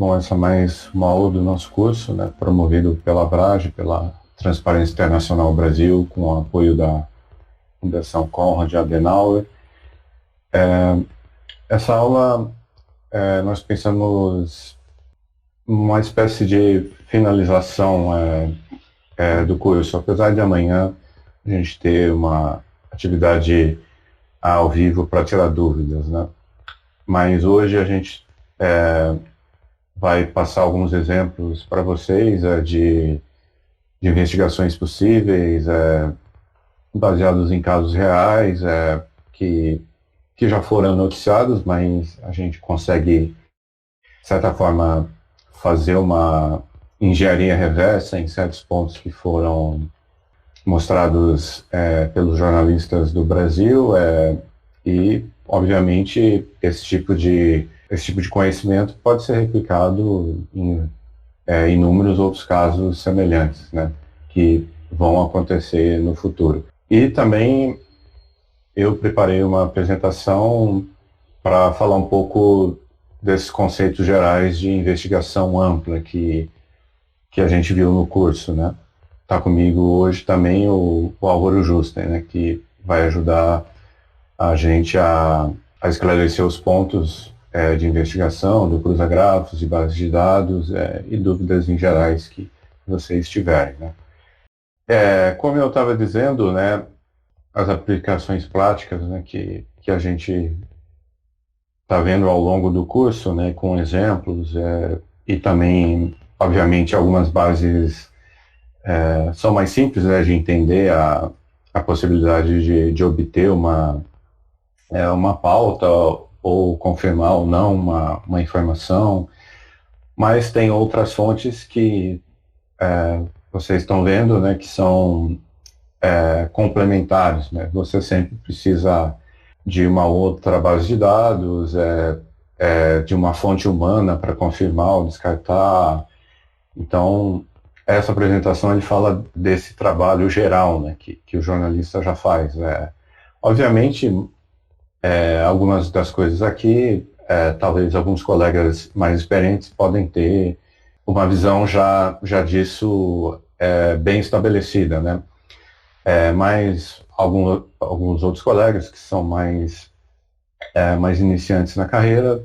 Bom, essa é mais uma aula do nosso curso, né, promovido pela Abrage, pela Transparência Internacional Brasil, com o apoio da Fundação Konrad Adenauer. Essa aula, nós pensamos uma espécie de finalização do curso, apesar de amanhã a gente ter uma atividade ao vivo para tirar dúvidas, né? Mas hoje a gente vai passar alguns exemplos para vocês de investigações possíveis, baseados em casos reais, que já foram noticiados, mas a gente consegue, de certa forma, fazer uma engenharia reversa em certos pontos que foram mostrados pelos jornalistas do Brasil, e, obviamente, esse tipo de conhecimento pode ser replicado em inúmeros outros casos semelhantes, né, que vão acontecer no futuro. E também eu preparei uma apresentação para falar um pouco desses conceitos gerais de investigação ampla que a gente viu no curso, né. Está comigo hoje também o Álvaro Justen, né, que vai ajudar a gente a esclarecer os pontos de investigação, do cruza-grafos, de bases de dados e dúvidas em gerais que vocês tiverem, né. Como eu estava dizendo, né, as aplicações práticas, né, que a gente está vendo ao longo do curso, né, com exemplos, e também, obviamente, algumas bases são mais simples, né, de entender a possibilidade de obter uma pauta ou confirmar ou não uma informação, mas tem outras fontes que vocês estão vendo, né, que são complementares, né? Você sempre precisa de uma outra base de dados, de uma fonte humana para confirmar ou descartar. Então, essa apresentação ele fala desse trabalho geral, né, que o jornalista já faz. Obviamente, algumas das coisas aqui, talvez alguns colegas mais experientes podem ter uma visão já disso bem estabelecida, né? Mas alguns outros colegas que são mais iniciantes na carreira,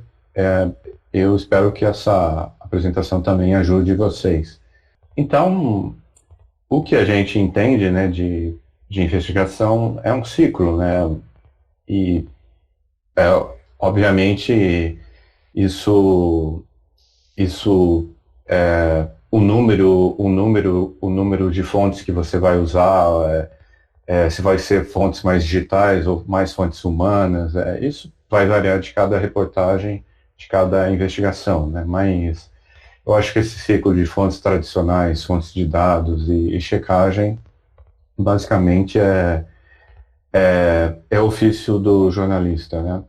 eu espero que essa apresentação também ajude vocês. Então, o que a gente entende, né, de investigação é um ciclo, né? E obviamente isso o número de fontes que você vai usar, se vai ser fontes mais digitais ou mais fontes humanas, isso vai variar de cada reportagem, de cada investigação, né? Mas eu acho que esse ciclo de fontes tradicionais, fontes de dados e checagem, basicamente é ofício do jornalista, né?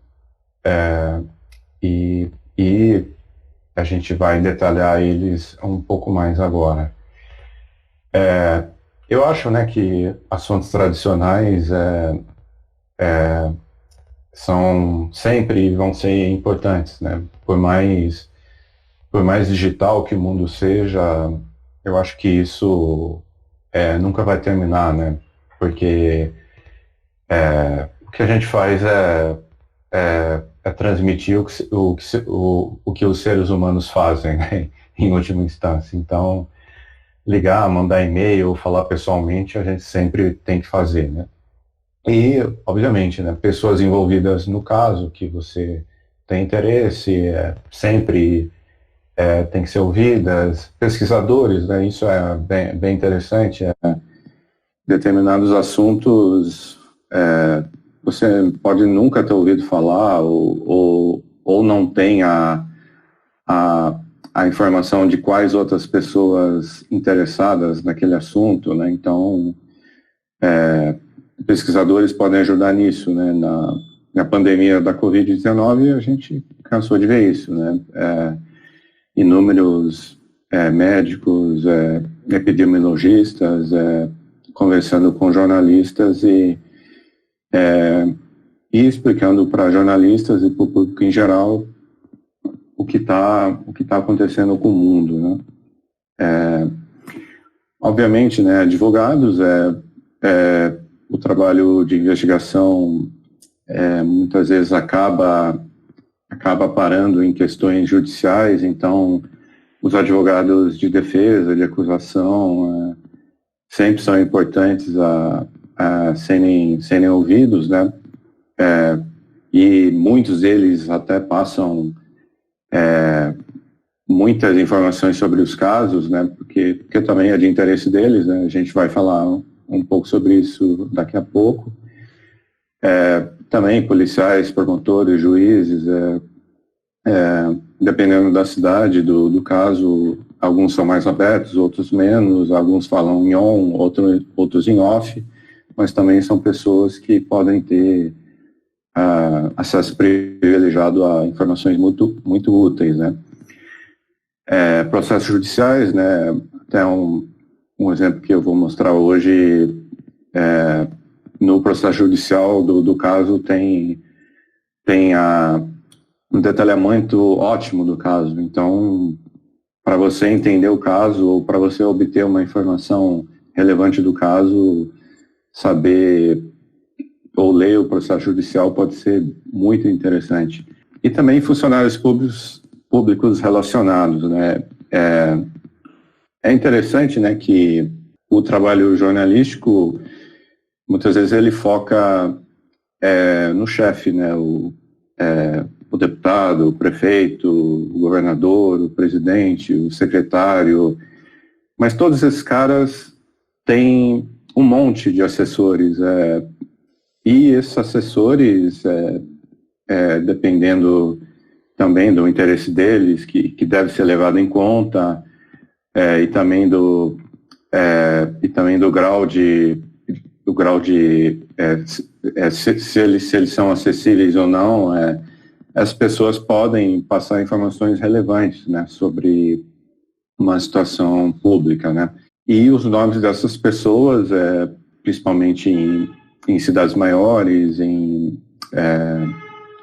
E a gente vai detalhar eles um pouco mais agora. Eu acho, né, que as fontes tradicionais são sempre e vão ser importantes, né? Por mais digital que o mundo seja, eu acho que isso nunca vai terminar, né? Porque o que a gente faz é transmitir o que os seres humanos fazem, né? Em última instância. Então, ligar, mandar e-mail, falar pessoalmente, a gente sempre tem que fazer, né? E, obviamente, né, pessoas envolvidas no caso que você tem interesse, sempre tem que ser ouvidas, pesquisadores, né, isso é bem interessante, determinados assuntos você pode nunca ter ouvido falar ou não tem a informação de quais outras pessoas interessadas naquele assunto, né, então pesquisadores podem ajudar nisso, né, na pandemia da Covid-19 a gente cansou de ver isso, né, inúmeros médicos, epidemiologistas, conversando com jornalistas e explicando para jornalistas e para o público em geral o que tá acontecendo com o mundo, né? Obviamente, né, advogados, o trabalho de investigação muitas vezes acaba parando em questões judiciais, então os advogados de defesa, de acusação, sempre são importantes a serem ouvidos, né? E muitos deles até passam muitas informações sobre os casos, né? Porque também é de interesse deles, né? A gente vai falar um pouco sobre isso daqui a pouco. Também policiais, promotores, juízes, dependendo da cidade, do caso, alguns são mais abertos, outros menos, alguns falam em on, outros em off, mas também são pessoas que podem ter acesso privilegiado a informações muito úteis, né? Processos judiciais, né? Até um exemplo que eu vou mostrar hoje, no processo judicial do caso tem um detalhamento ótimo do caso. Então, para você entender o caso ou para você obter uma informação relevante do caso, saber ou ler o processo judicial pode ser muito interessante. E também funcionários públicos relacionados, né? É interessante, né, que o trabalho jornalístico, muitas vezes ele foca no chefe, né, o deputado, o prefeito, o governador, o presidente, o secretário, mas todos esses caras têm um monte de assessores, e esses assessores, dependendo também do interesse deles, que deve ser levado em conta, e também do grau de se eles são acessíveis ou não, as pessoas podem passar informações relevantes, né, sobre uma situação pública, né? E os nomes dessas pessoas, principalmente em cidades maiores, em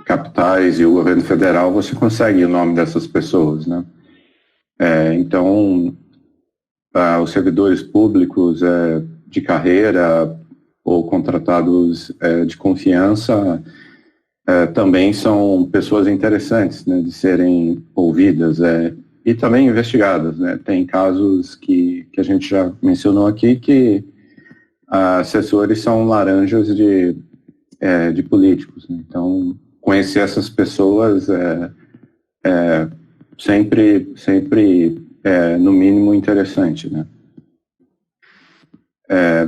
capitais e o governo federal, você consegue o nome dessas pessoas, né? Então, os servidores públicos de carreira ou contratados de confiança também são pessoas interessantes, né, de serem ouvidas e também investigadas, né? Tem casos que a gente já mencionou aqui que assessores são laranjas de políticos, né? Então, conhecer essas pessoas sempre no mínimo interessante, né?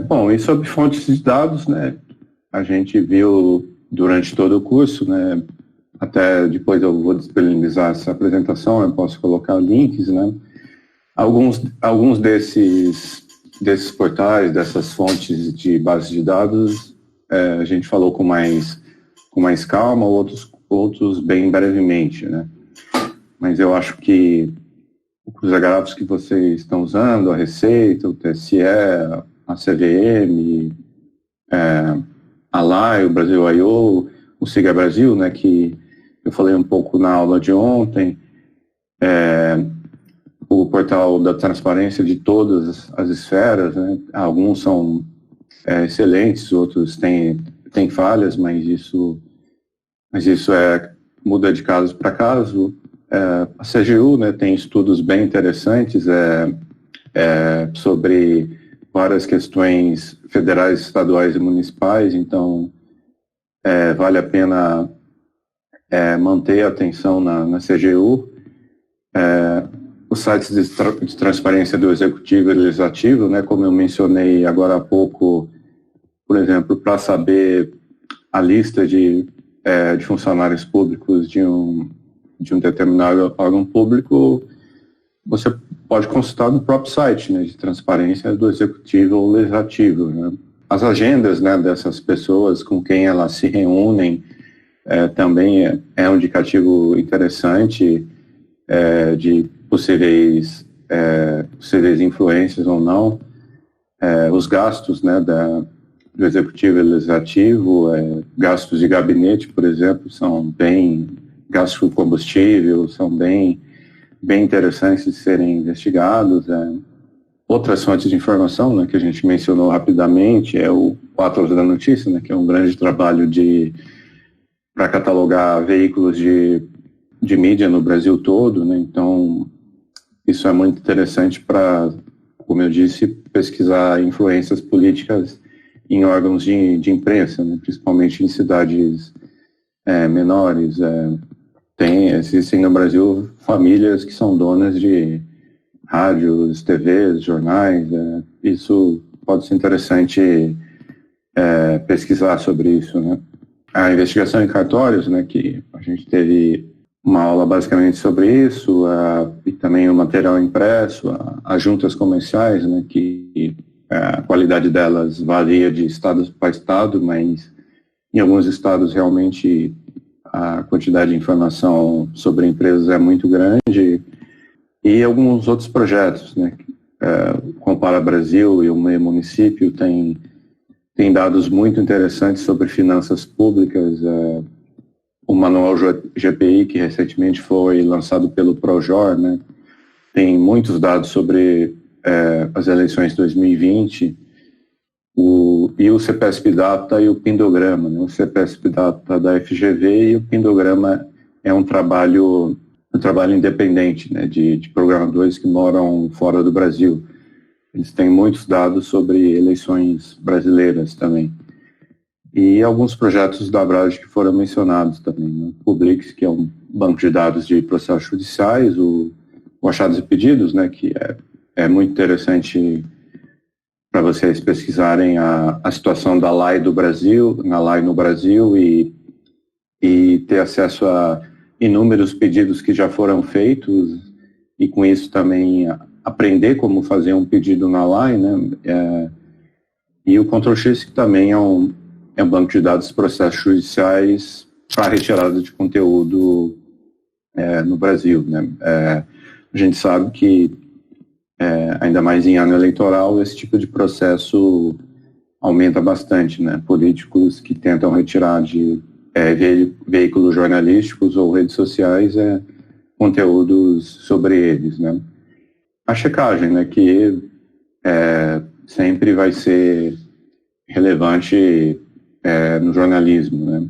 Bom, e sobre fontes de dados, né? A gente viu durante todo o curso, né? Até depois eu vou disponibilizar essa apresentação, eu posso colocar links, né? Alguns desses portais, dessas fontes de bases de dados, a gente falou com mais calma, outros bem brevemente, né? Mas eu acho que o Cruzagráficos que vocês estão usando, a Receita, o TSE, a CVM, a LAI, o Brasil I.O., o Siga Brasil, né, que eu falei um pouco na aula de ontem, o portal da transparência de todas as esferas, né? Alguns são excelentes, outros têm falhas, mas isso muda de caso para caso. A CGU, né, tem estudos bem interessantes sobre várias questões federais, estaduais e municipais, então vale a pena manter a atenção na CGU. Os sites de transparência do Executivo e Legislativo, né, como eu mencionei agora há pouco, por exemplo, para saber a lista de funcionários públicos de um determinado órgão público, você pode consultar no próprio site, né, de transparência do Executivo ou Legislativo, né. As agendas, né, dessas pessoas com quem elas se reúnem também é um indicativo interessante de possíveis influências ou não. Os gastos, né, do Executivo e Legislativo, gastos de gabinete, por exemplo, são bem gastos com combustível são bem interessantes de serem investigados. Outras fontes de informação, né, que a gente mencionou rapidamente, é o Atlas da Notícia, né, que é um grande trabalho para catalogar veículos de mídia no Brasil todo, né, então isso é muito interessante para, como eu disse, pesquisar influências políticas em órgãos de imprensa, né, principalmente em cidades menores. Existem no Brasil famílias que são donas de rádios, TVs, jornais. Isso pode ser interessante pesquisar sobre isso, né? A investigação em cartórios, né, que a gente teve uma aula basicamente sobre isso, e também o material impresso, as juntas comerciais, né, que a qualidade delas varia de estado para estado, mas em alguns estados realmente a quantidade de informação sobre empresas é muito grande, e alguns outros projetos, né? Compara Brasil e o Meio Município tem dados muito interessantes sobre finanças públicas. O Manual GPI, que recentemente foi lançado pelo Projor, né, tem muitos dados sobre as eleições de 2020, e o CPSP Data e o Pindograma, né? O CPSP Data da FGV e o Pindograma é um trabalho independente, né, de programadores que moram fora do Brasil. Eles têm muitos dados sobre eleições brasileiras também. E alguns projetos da Abrage que foram mencionados também, né? O Publix, que é um banco de dados de processos judiciais, o Achados e Pedidos, né, que é muito interessante para vocês pesquisarem a situação da LAI do Brasil, na LAI no Brasil, e ter acesso a inúmeros pedidos que já foram feitos, e com isso também aprender como fazer um pedido na LAI, né? E o Control-X, que também é um banco de dados de processos judiciais para retirada de conteúdo no Brasil, né? A gente sabe que ainda mais em ano eleitoral, esse tipo de processo aumenta bastante, né? Políticos que tentam retirar de veículos jornalísticos ou redes sociais conteúdos sobre eles, né? A checagem, né, que sempre vai ser relevante no jornalismo, né?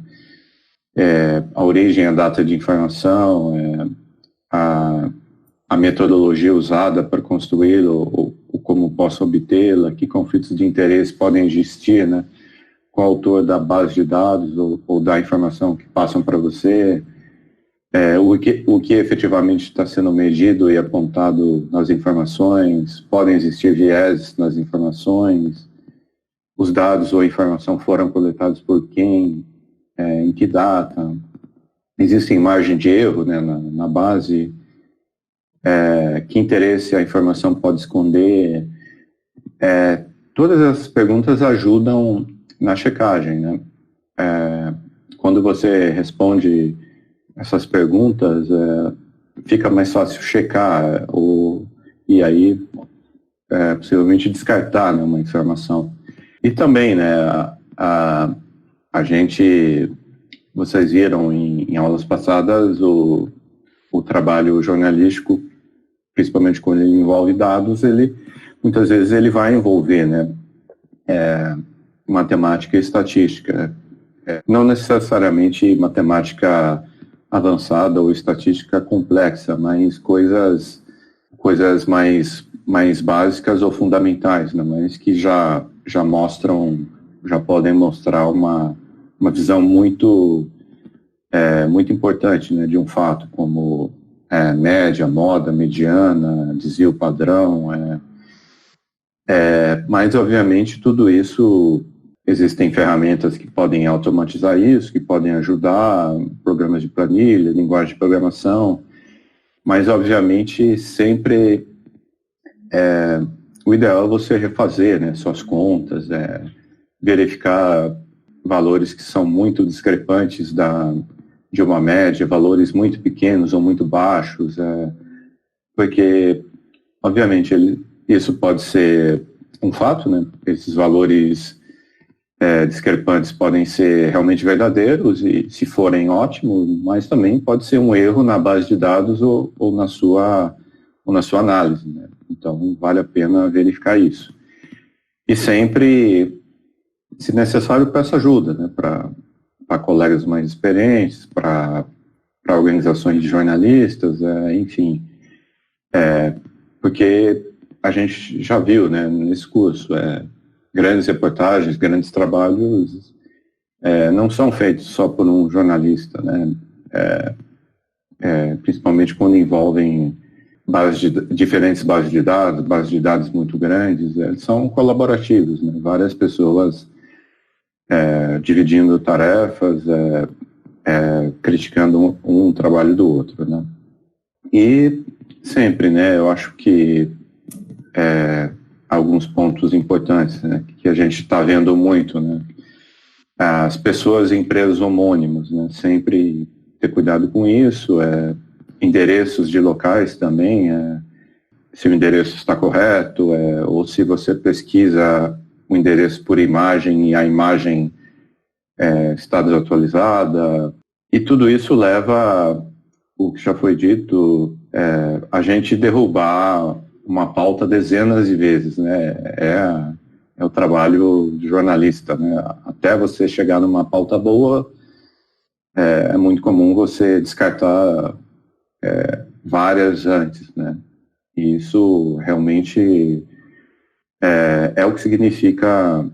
A origem, a data de informação, a metodologia usada para construí-la, ou como posso obtê-la, que conflitos de interesse podem existir, né, com o autor da base de dados ou da informação que passam para você, o que efetivamente está sendo medido e apontado nas informações, podem existir vieses nas informações, os dados ou a informação foram coletados por quem, em que data, existem margem de erro, né, na base, que interesse a informação pode esconder. Todas essas perguntas ajudam na checagem, né? Quando você responde essas perguntas, fica mais fácil checar e aí possivelmente descartar, né, uma informação. E também, né, a gente, vocês viram em aulas passadas o trabalho jornalístico, principalmente quando ele envolve dados, muitas vezes ele vai envolver, né, matemática e estatística. Não necessariamente matemática avançada ou estatística complexa, mas coisas mais básicas ou fundamentais, né, mas que já podem mostrar uma visão muito importante, né, de um fato, como média, moda, mediana, desvio padrão. Mas, obviamente, tudo isso, existem ferramentas que podem automatizar isso, que podem ajudar, programas de planilha, linguagem de programação, mas, obviamente, sempre o ideal é você refazer, né, suas contas, verificar valores que são muito discrepantes de uma média, valores muito pequenos ou muito baixos, porque, obviamente, isso pode ser um fato, né? Esses valores discrepantes podem ser realmente verdadeiros e, se forem, ótimo, mas também pode ser um erro na base de dados ou na sua análise, né? Então, vale a pena verificar isso. E sempre, se necessário, peça ajuda, né? Para colegas mais experientes, para organizações de jornalistas, enfim. Porque a gente já viu, né, nesse curso, grandes reportagens, grandes trabalhos não são feitos só por um jornalista, né? Principalmente quando envolvem diferentes bases de dados muito grandes, são colaborativos, né? Várias pessoas dividindo tarefas, criticando um trabalho do outro, né? E sempre, né, eu acho que alguns pontos importantes, né, que a gente está vendo muito, né? As pessoas em empresas homônimos, né, sempre ter cuidado com isso, endereços de locais também, se o endereço está correto, ou se você pesquisa o endereço por imagem e a imagem está desatualizada, e tudo isso leva, o que já foi dito, a gente derrubar uma pauta dezenas de vezes, né? É o trabalho de jornalista, né? Até você chegar numa pauta boa, é muito comum você descartar várias antes, né? E isso realmente é o que significa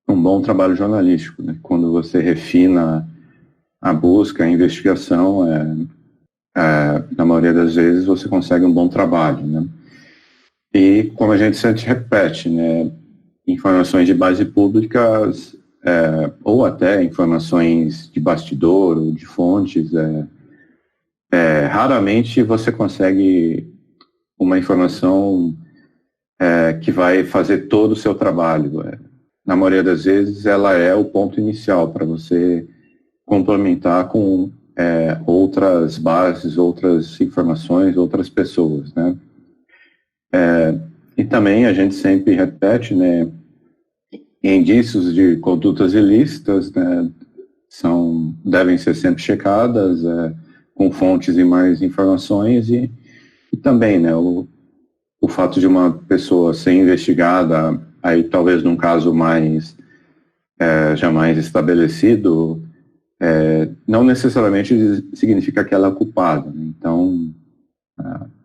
um bom trabalho jornalístico, né? Quando você refina a busca, a investigação, na maioria das vezes você consegue um bom trabalho, né? E, como a gente sempre repete, né, informações de base públicas, ou até informações de bastidor ou de fontes, raramente você consegue uma informação que vai fazer todo o seu trabalho. Na maioria das vezes, ela é o ponto inicial para você complementar com outras bases, outras informações, outras pessoas, né? E também a gente sempre repete, né, indícios de condutas ilícitas, né, devem ser sempre checadas, com fontes e mais informações, e também, né, o fato de uma pessoa ser investigada, aí talvez num caso jamais estabelecido, não necessariamente significa que ela é culpada, né? Então,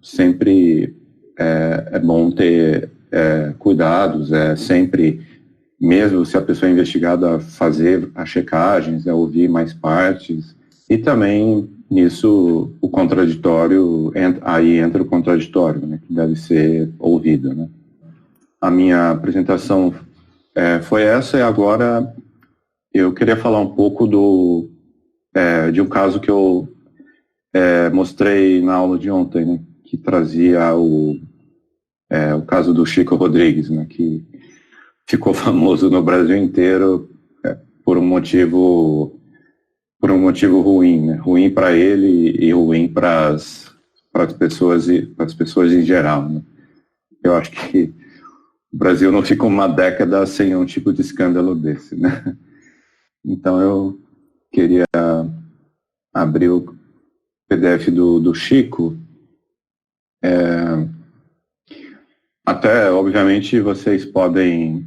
sempre é bom ter cuidados, sempre, mesmo se a pessoa é investigada, fazer as checagens, ouvir mais partes, e também nisso o contraditório, aí entra o contraditório, né, que deve ser ouvido, né. A minha apresentação foi essa, e agora eu queria falar um pouco de um caso que eu mostrei na aula de ontem, né, que trazia o caso do Chico Rodrigues, né, que ficou famoso no Brasil inteiro por um motivo ruim, né, ruim para ele e ruim para as pessoas em geral, né. Eu acho que o Brasil não fica uma década sem um tipo de escândalo desse, né. Então eu queria abrir o PDF do Chico. Até, obviamente, vocês podem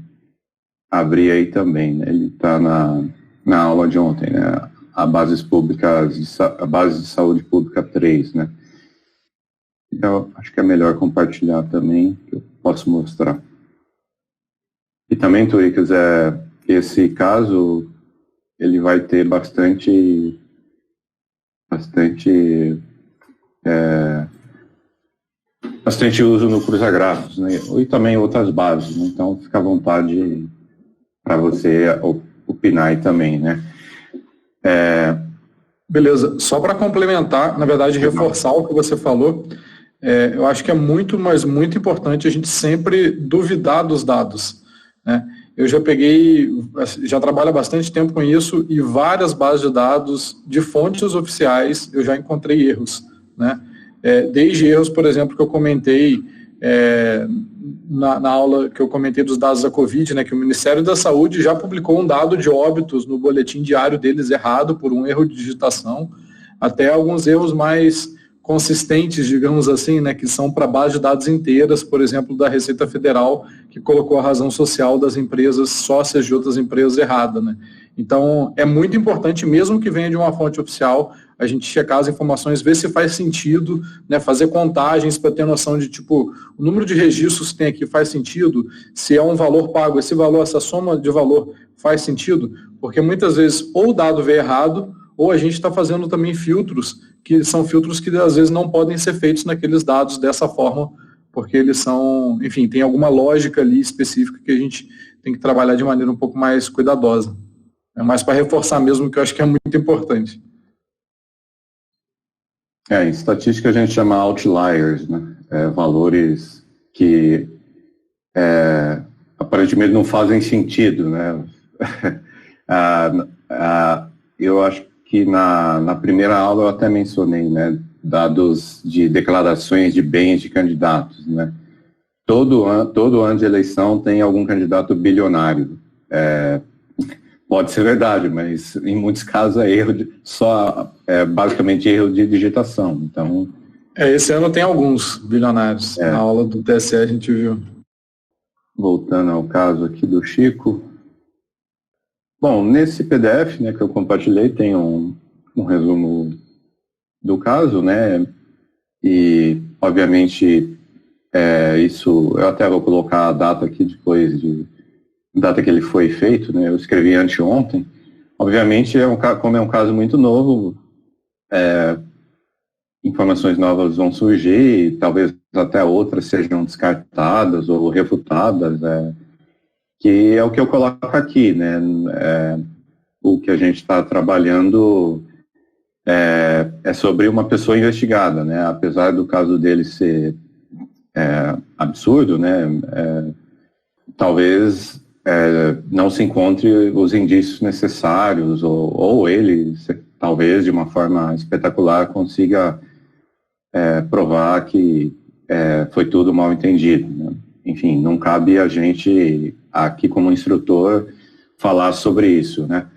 abrir aí também, né? Ele está na aula de ontem, né? A base de saúde pública 3, né? Então, acho que é melhor compartilhar também, que eu posso mostrar. E também, Turicas, esse caso, ele vai ter bastante uso no cruzagraphos, né? E também outras bases, né? Então fica à vontade para você opinar aí também, né? Beleza, só para complementar, na verdade reforçar o que você falou, eu acho que é muito, mas muito importante a gente sempre duvidar dos dados, né? Eu já trabalho há bastante tempo com isso, e várias bases de dados de fontes oficiais eu já encontrei erros, né? Desde erros, por exemplo, que eu comentei na aula que eu comentei dos dados da Covid, né, que o Ministério da Saúde já publicou um dado de óbitos no boletim diário deles errado por um erro de digitação, até alguns erros mais consistentes, digamos assim, né, que são para base de dados inteiras, por exemplo, da Receita Federal, que colocou a razão social das empresas sócias de outras empresas errada, né. Então, é muito importante, mesmo que venha de uma fonte oficial, a gente checar as informações, ver se faz sentido, né, fazer contagens para ter noção de, tipo, o número de registros que tem aqui faz sentido, se é um valor pago, esse valor, essa soma de valor faz sentido, porque muitas vezes ou o dado veio errado, ou a gente está fazendo também filtros, que são filtros que às vezes não podem ser feitos naqueles dados dessa forma, porque eles são, enfim, tem alguma lógica ali específica que a gente tem que trabalhar de maneira um pouco mais cuidadosa. É mais para reforçar mesmo, que eu acho que é muito importante. Em estatística a gente chama outliers, né? Valores que aparentemente não fazem sentido, né? Eu acho que na primeira aula eu até mencionei, né, dados de declarações de bens de candidatos, né? Todo ano de eleição tem algum candidato bilionário. Pode ser verdade, mas em muitos casos é basicamente erro de digitação. Então, esse ano tem alguns bilionários. Na aula do TSE a gente viu. Voltando ao caso aqui do Chico. Bom, nesse PDF, né, que eu compartilhei tem um resumo do caso, né? E, obviamente, isso eu até vou colocar a data aqui depois data que ele foi feito, né? Eu escrevi anteontem. Obviamente, como é um caso muito novo, informações novas vão surgir, talvez até outras sejam descartadas ou refutadas, que é o que eu coloco aqui, né? O que a gente está trabalhando é sobre uma pessoa investigada, né? Apesar do caso dele ser absurdo, né? Talvez não se encontre os indícios necessários, ou ele, talvez, de uma forma espetacular, consiga provar que foi tudo mal entendido, né? Enfim, não cabe a gente, aqui como instrutor, falar sobre isso, né?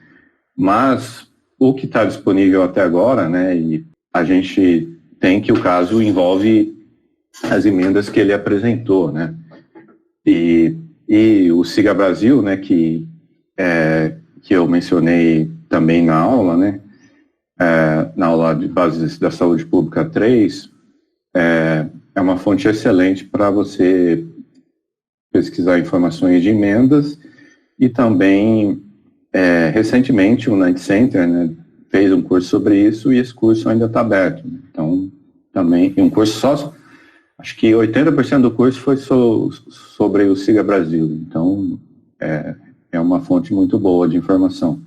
Mas o que está disponível até agora, né, e a gente tem que o caso envolve as emendas que ele apresentou, né? E o Siga Brasil, né, que eu mencionei também na aula, né, na aula de Bases da Saúde Pública 3, é uma fonte excelente para você pesquisar informações de emendas, e também, recentemente, o Night Center, né, fez um curso sobre isso, e esse curso ainda está aberto. Então, também, um curso só, acho que 80% do curso foi sobre o Siga Brasil. Então, é uma fonte muito boa de informação.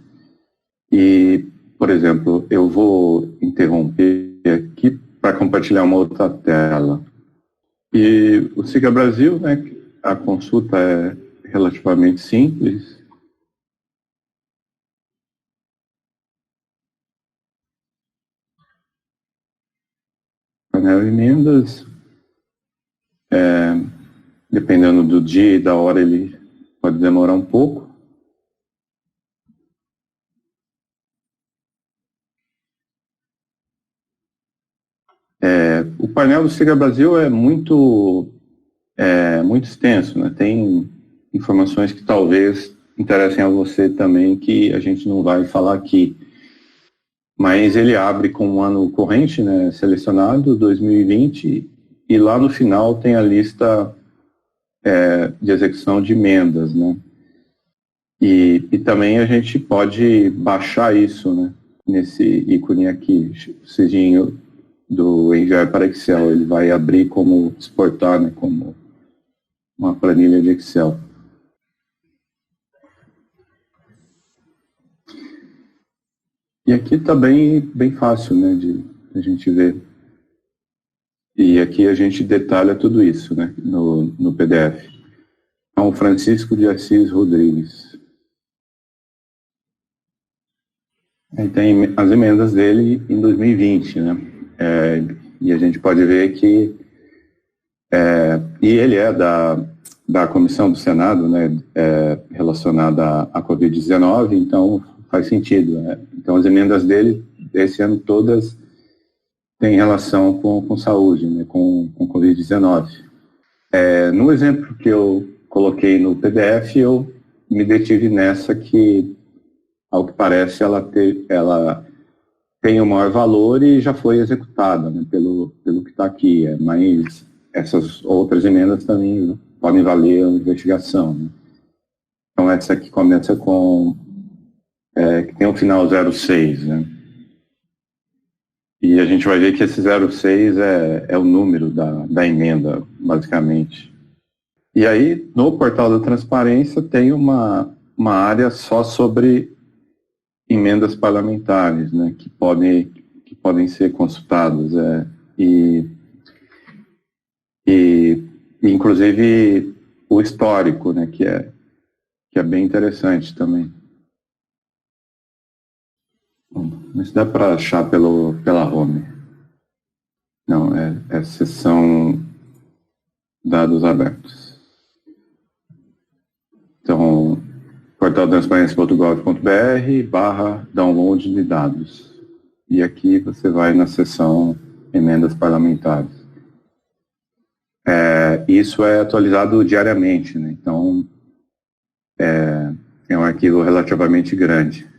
E, por exemplo, eu vou interromper aqui para compartilhar uma outra tela. E o Siga Brasil, né, a consulta é relativamente simples. Painel emendas. Dependendo do dia e da hora, ele pode demorar um pouco. O painel do Siga Brasil é muito extenso, né? Tem informações que talvez interessem a você também, que a gente não vai falar aqui. Mas ele abre com um ano corrente, né, selecionado, 2020, e lá no final tem a lista de execução de emendas, né? E também a gente pode baixar isso, né, nesse ícone aqui, o siginho do enviar para Excel. Ele vai abrir como exportar, né, como uma planilha de Excel. E aqui está bem fácil, né, de a gente ver. E aqui a gente detalha tudo isso, né, no PDF. Então, Francisco de Assis Rodrigues. Aí tem as emendas dele em 2020, né? E a gente pode ver que E ele é da comissão do Senado, né, relacionada à Covid-19, então faz sentido, né? Então as emendas dele, esse ano, todas têm relação com saúde, né, com Covid-19. No exemplo que eu coloquei no PDF, eu me detive nessa que, ao que parece, ela tem o maior valor e já foi executada, né, pelo que está aqui, mas essas outras emendas também podem valer a investigação, né? Então essa aqui começa com que tem o final 06, né? E a gente vai ver que esse 06 é o número da emenda, basicamente. E aí, no portal da transparência, tem uma área só sobre emendas parlamentares, né, que podem ser consultadas. Inclusive, o histórico, né, que é bem interessante também. Mas dá para achar pela home. Não, é seção dados abertos. Então, portaltransparência.gov.br/download de dados. E aqui você vai na seção emendas parlamentares. Isso é atualizado diariamente, né? Então, é um arquivo relativamente grande.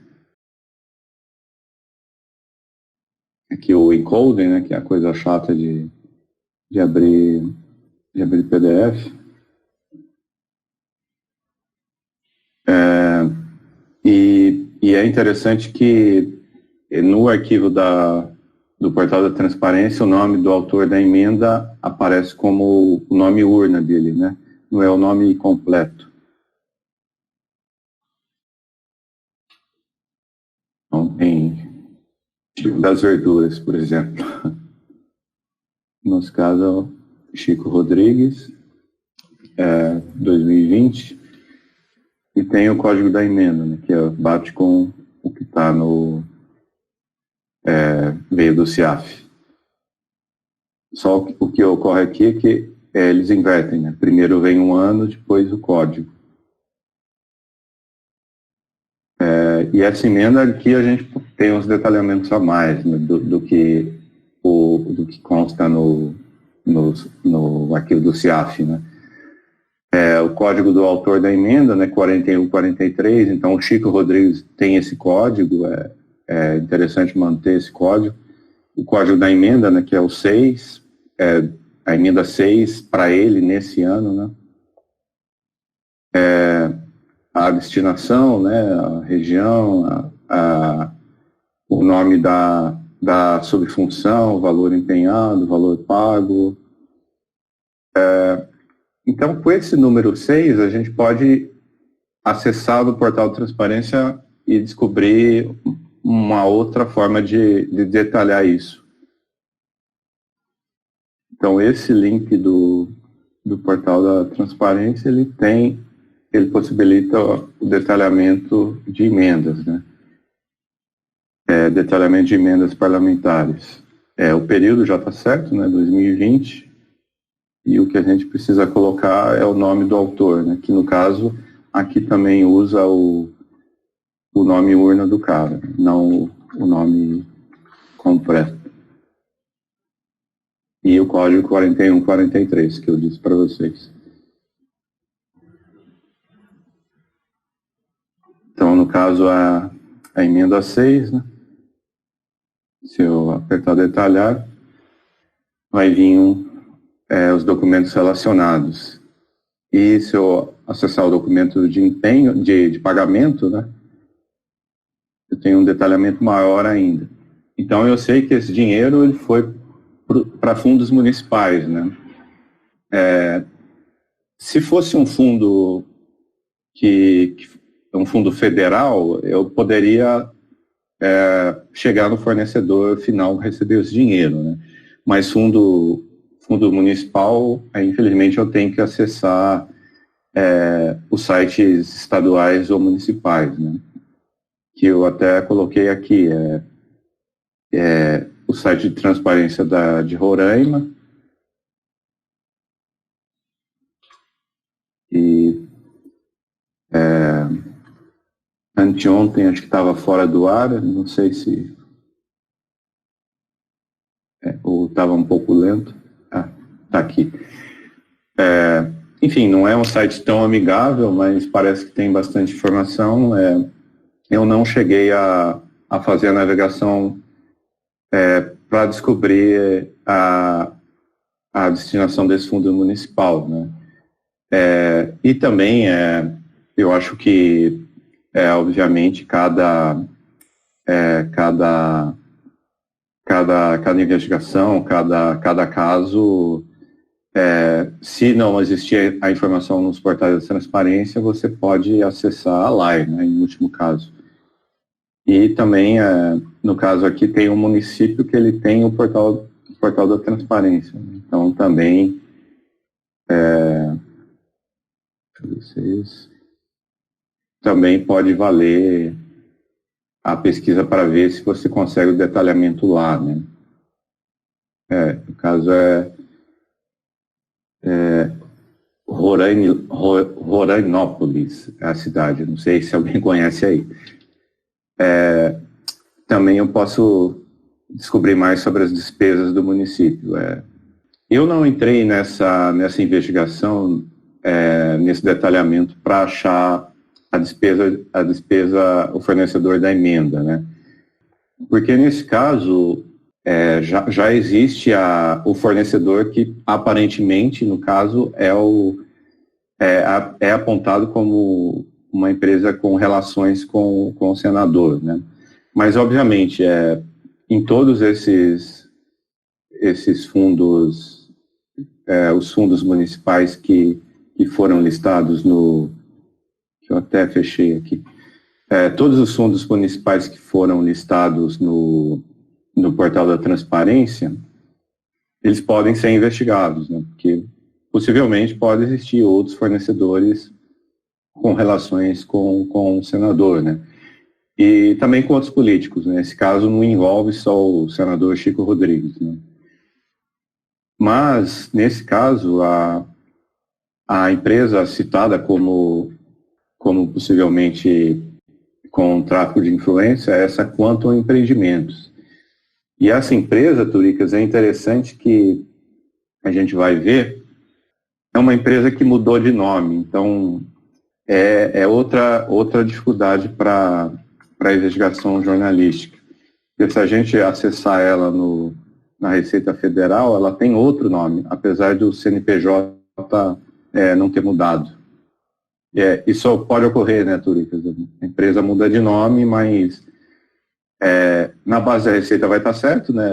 Aqui o encoding, né, que é a coisa chata de abrir PDF. E é interessante que no arquivo do portal da transparência, o nome do autor da emenda aparece como o nome urna dele, né? Não é o nome completo. Então, tem Chico das Verduras, por exemplo. No nosso caso, Chico Rodrigues, 2020, e tem o código da emenda, né, que bate com o que está veio do CIAF. Só o que ocorre aqui é que eles invertem, né? Primeiro vem um ano, depois o código. E essa emenda aqui a gente tem uns detalhamentos a mais, né, do que consta no arquivo do CIAF, né? O código do autor da emenda, né, 4143, então o Chico Rodrigues tem esse código, é interessante manter esse código. O código da emenda, né, que é o 6, a emenda 6 para ele nesse ano, né? A destinação, né, a região, o nome da subfunção, o valor empenhado, o valor pago. Então, com esse número 6, a gente pode acessar o portal de transparência e descobrir uma outra forma de detalhar isso. Então, esse link do portal da transparência, ele possibilita o detalhamento de emendas, né? Detalhamento de emendas parlamentares. O período já está certo, né? 2020. E o que a gente precisa colocar é o nome do autor, né? Que no caso, aqui também usa o nome urna do cara, não o nome completo. E o código 4143, que eu disse para vocês. Então, no caso, a emenda 6, né? Se eu apertar detalhar, vai vir os documentos relacionados. E se eu acessar o documento de empenho, de pagamento, né, eu tenho um detalhamento maior ainda. Então, eu sei que esse dinheiro ele foi para fundos municipais, né? Se fosse um fundo um fundo federal, eu poderia chegar no fornecedor final e receber esse dinheiro, né? Mas fundo municipal, infelizmente eu tenho que acessar os sites estaduais ou municipais, né? Que eu até coloquei aqui, o site de transparência de Roraima, E anteontem acho que estava fora do ar, não sei se ou estava um pouco lento. Tá aqui. Enfim, não é um site tão amigável, mas parece que tem bastante informação. Eu não cheguei a fazer a navegação para descobrir a destinação desse fundo municipal, né? E também eu acho que obviamente cada investigação, cada caso, se não existir a informação nos portais de transparência, você pode acessar lá, né, em último caso. E também, no caso aqui, tem um município que ele tem o portal da transparência. Então, também, também pode valer a pesquisa para ver se você consegue o detalhamento lá, né? No caso Rorainópolis, é a cidade, não sei se alguém conhece aí. Também eu posso descobrir mais sobre as despesas do município. Eu não entrei nessa investigação, nesse detalhamento, para achar a despesa, o fornecedor da emenda, né? Porque nesse caso já existe o fornecedor que aparentemente, no caso, é apontado como uma empresa com relações com o senador, né? Mas, obviamente, em todos esses fundos, os fundos municipais que foram listados que eu até fechei aqui, todos os fundos municipais que foram listados no portal da transparência, eles podem ser investigados, né? Porque possivelmente pode existir outros fornecedores com relações com o senador, né? E também com outros políticos, né? Nesse caso não envolve só o senador Chico Rodrigues, né? Mas, nesse caso, a empresa citada como possivelmente com tráfico de influência é essa Quantum Empreendimentos. E essa empresa, Turicas, é interessante que a gente vai ver, é uma empresa que mudou de nome, então é outra dificuldade para a investigação jornalística. Porque se a gente acessar ela na Receita Federal, ela tem outro nome, apesar do CNPJ não ter mudado. Isso pode ocorrer, né, Turicas? A empresa muda de nome, mas na base da Receita vai estar certo, né?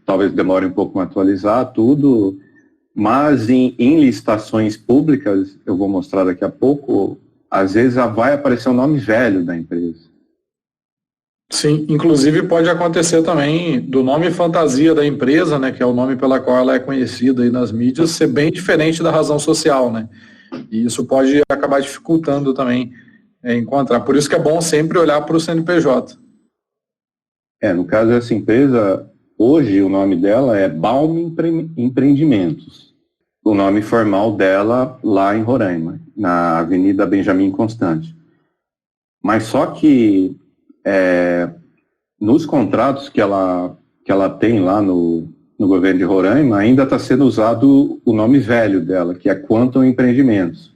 Talvez demore um pouco para atualizar tudo, mas em licitações públicas, eu vou mostrar daqui a pouco, às vezes vai aparecer o nome velho da empresa. Sim, inclusive pode acontecer também do nome fantasia da empresa, né, que é o nome pela qual ela é conhecida aí nas mídias, ser bem diferente da razão social, né? E isso pode acabar dificultando também encontrar. Por isso que é bom sempre olhar para o CNPJ. No caso dessa empresa, hoje o nome dela é Baum Empreendimentos. O nome formal dela lá em Roraima, na Avenida Benjamin Constant. Mas só que nos contratos que ela tem lá no governo de Roraima, ainda está sendo usado o nome velho dela, que é Quantum Empreendimentos.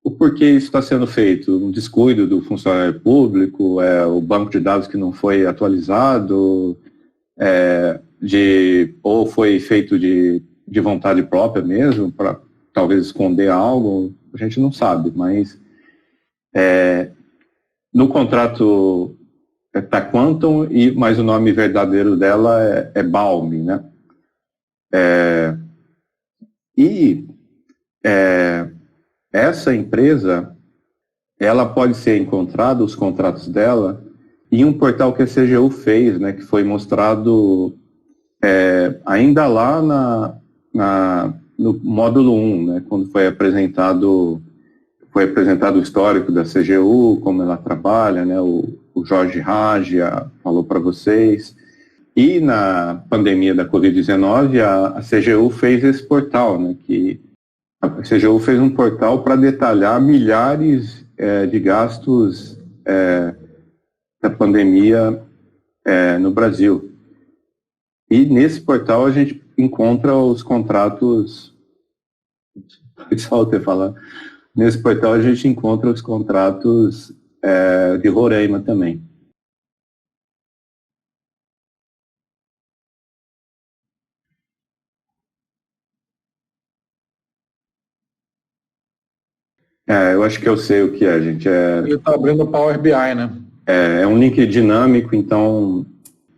O porquê isso está sendo feito? Um descuido do funcionário público, o banco de dados que não foi atualizado, ou foi feito de vontade própria mesmo, para talvez esconder algo, a gente não sabe, mas no contrato está Quantum, mas o nome verdadeiro dela é Baum, né? Essa empresa, ela pode ser encontrada, os contratos dela, em um portal que a CGU fez, né, que foi mostrado ainda lá no módulo 1, né, quando foi apresentado o histórico da CGU, como ela trabalha, né, o Jorge Ragia falou para vocês. E na pandemia da Covid-19, a CGU fez esse portal, né, que a CGU fez um portal para detalhar milhares de gastos da pandemia no Brasil. E nesse portal a gente encontra os contratos. Só eu ter falado. Nesse portal a gente encontra os contratos de Roraima também. Eu acho que eu sei o que é, gente. Ele está abrindo o Power BI, né? É um link dinâmico, então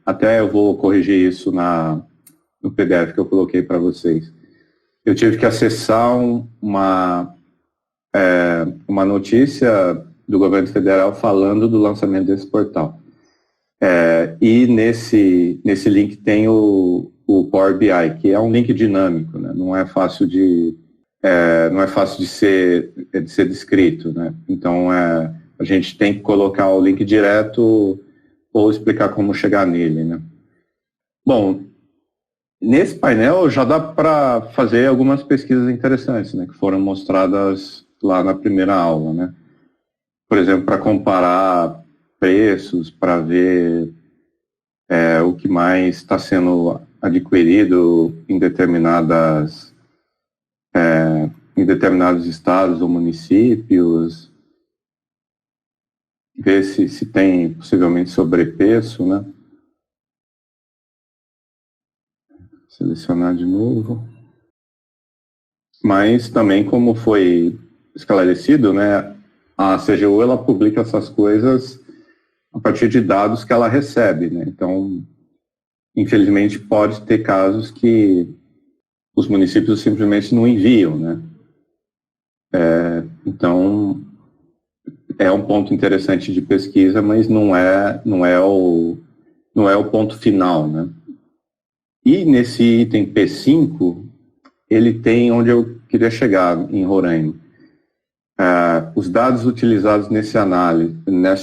até eu vou corrigir isso no PDF que eu coloquei para vocês. Eu tive que acessar uma notícia do governo federal falando do lançamento desse portal. E nesse link tem o Power BI, que é um link dinâmico, né? Não é fácil de ser descrito, né? Então a gente tem que colocar o link direto ou explicar como chegar nele, né? Bom, nesse painel já dá para fazer algumas pesquisas interessantes, né, que foram mostradas lá na primeira aula, né? Por exemplo, para comparar preços, para ver o que mais está sendo adquirido em determinados estados ou municípios, ver se tem possivelmente sobrepreço, né? Selecionar de novo. Mas também, como foi esclarecido, né, a CGU ela publica essas coisas a partir de dados que ela recebe, né? Então, infelizmente, pode ter casos que os municípios simplesmente não enviam, né? Então, é um ponto interessante de pesquisa, mas não é o ponto final, né? E nesse item P5, ele tem onde eu queria chegar, em Roraima. Os dados utilizados nessa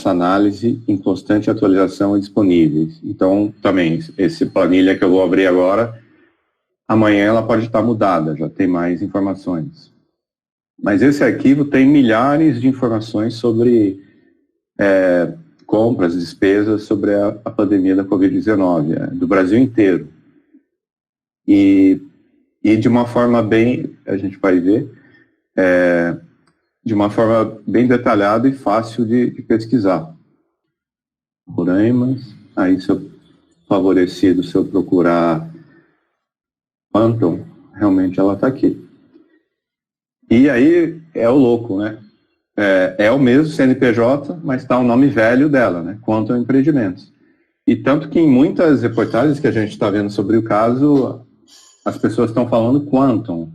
análise em constante atualização e disponíveis. Então, também, essa planilha que eu vou abrir agora, amanhã ela pode estar mudada, já tem mais informações. Mas esse arquivo tem milhares de informações sobre compras, despesas sobre a pandemia da Covid-19, do Brasil inteiro. E de uma forma bem, a gente vai ver, de uma forma bem detalhada e fácil de pesquisar. Roraima, aí se eu favorecido, se eu procurar Quantum, realmente ela está aqui. E aí é o louco, né? É o mesmo CNPJ, mas está o nome velho dela, né? Quantum Empreendimentos. E tanto que em muitas reportagens que a gente está vendo sobre o caso, as pessoas estão falando Quantum,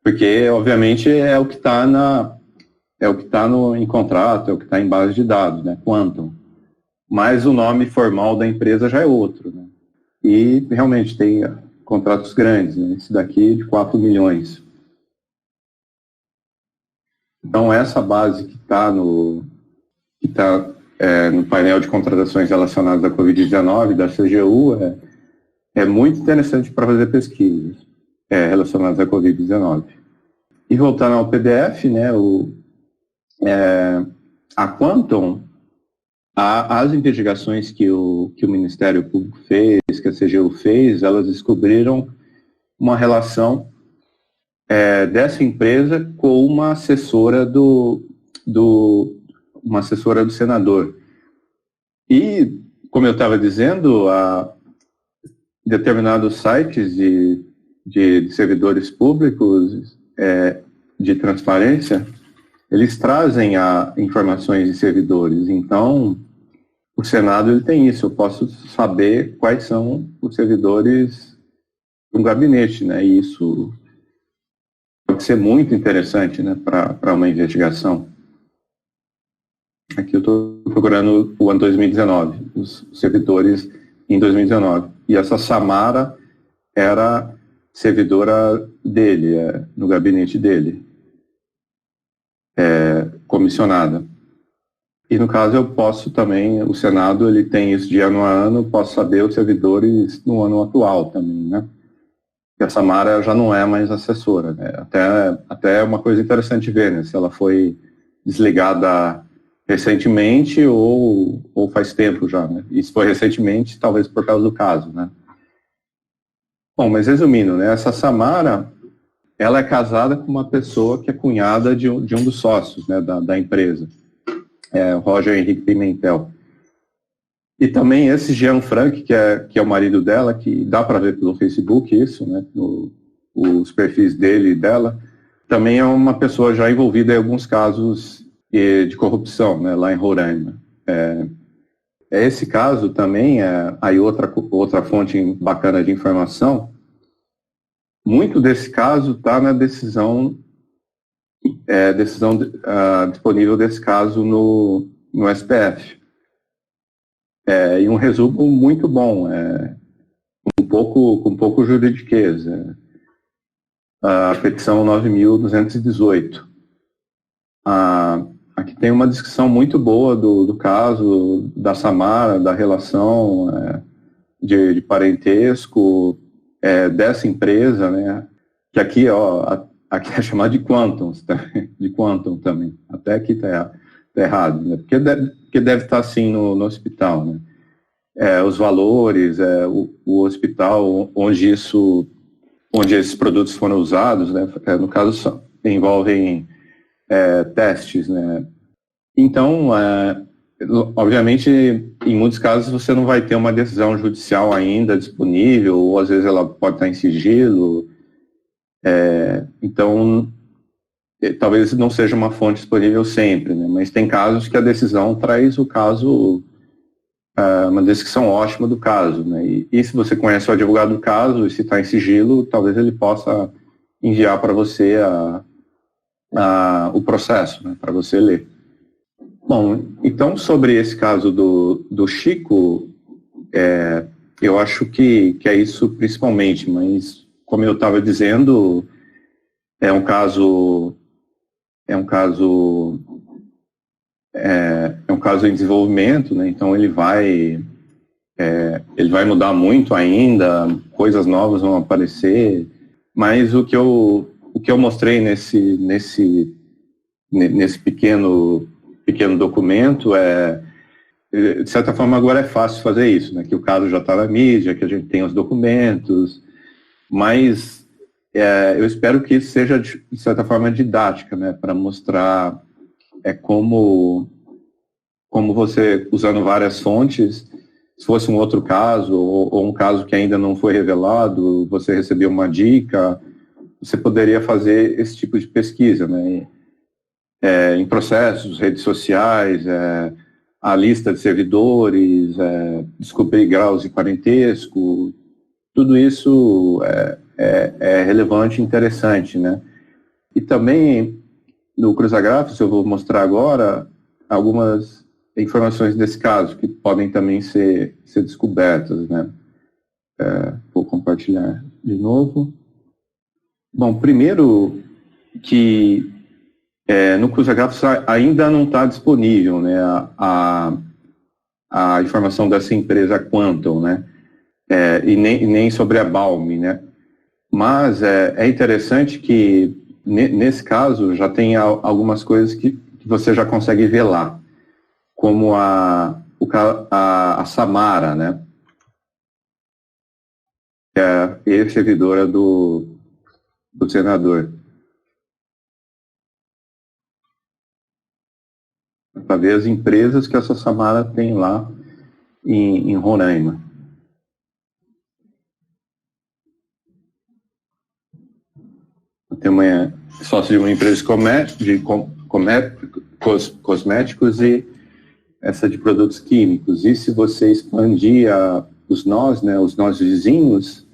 porque obviamente é o que está em contrato, é o que está em base de dados, né? Quantum. Mas o nome formal da empresa já é outro, né? E realmente tem contratos grandes, né? Esse daqui de 4 milhões. Então essa base que está no painel de contratações relacionadas à Covid-19 da CGU é muito interessante para fazer pesquisas relacionadas à Covid-19. E voltando ao PDF, né, a Quantum, as investigações que o Ministério Público fez, que a CGU fez, elas descobriram uma relação dessa empresa com uma assessora uma assessora do senador. E, como eu estava dizendo, determinados sites de servidores públicos de transparência, eles trazem informações de servidores. Então, o Senado ele tem isso. Eu posso saber quais são os servidores do gabinete, né? E isso pode ser muito interessante, né, para uma investigação. Aqui eu estou procurando o ano 2019, os servidores em 2019. E essa Samara era servidora dele, no gabinete dele, comissionada. E no caso eu posso também, o Senado ele tem isso de ano a ano, posso saber os servidores no ano atual também, né? Que a Samara já não é mais assessora, né? Até é uma coisa interessante ver, né? Se ela foi desligada recentemente ou faz tempo já, né? E se foi recentemente, talvez por causa do caso, né? Bom, mas resumindo, né? Essa Samara, ela é casada com uma pessoa que é cunhada de um dos sócios, né? Da empresa, o Roger Henrique Pimentel. E também esse Jean Frank, que é o marido dela, que dá para ver pelo Facebook isso, né? Os perfis dele e dela, também é uma pessoa já envolvida em alguns casos de corrupção, né, lá em Roraima. Esse caso também, aí outra fonte bacana de informação, muito desse caso está na decisão disponível desse caso no STF. E um resumo muito bom, com pouco juridiquês. A petição 9.218. Aqui tem uma descrição muito boa do caso, da Samara, da relação de parentesco dessa empresa, né? Que aqui, aqui é chamada de Quantum, de Quantum também. Até aqui está errado, né? Porque deve estar assim no hospital, né? Os valores, o hospital onde esses produtos foram usados, né? No caso, envolvem testes, né? Então, obviamente, em muitos casos você não vai ter uma decisão judicial ainda disponível, ou às vezes ela pode estar em sigilo. Então, talvez não seja uma fonte disponível sempre, né? Mas tem casos que a decisão traz o caso, uma descrição ótima do caso, né? E se você conhece o advogado do caso, e se está em sigilo, talvez ele possa enviar para você o processo, né, para você ler. Bom, então sobre esse caso do Chico, eu acho que é isso principalmente, mas como eu estava dizendo, é um caso em desenvolvimento, né? Então ele vai mudar muito ainda, coisas novas vão aparecer, mas o que eu mostrei nesse pequeno documento de certa forma agora é fácil fazer isso, né? Que o caso já está na mídia, que a gente tem os documentos, mas eu espero que isso seja de certa forma didática, né? Para mostrar como você, usando várias fontes, se fosse um outro caso, ou um caso que ainda não foi revelado, você recebeu uma dica, você poderia fazer esse tipo de pesquisa, né? Em processos, redes sociais, a lista de servidores, descobrir graus de parentesco, tudo isso é relevante e interessante, né? E também, no Cruzagrafos, eu vou mostrar agora algumas informações desse caso, que podem também ser descobertas, né? Vou compartilhar de novo. Bom, primeiro que no Cruzagrafos ainda não está disponível, né, a informação dessa empresa Quantum, né? E nem sobre a Balme, né? Mas é interessante que, nesse caso, já tem algumas coisas que você já consegue ver lá, como a Samara, né? Que é a ex-servidora do senador. Para ver as empresas que essa Samara tem lá em Roraima. Tem uma sócio de uma empresa de cosméticos e essa de produtos químicos. E se você expandir os nós, né, os nós vizinhos,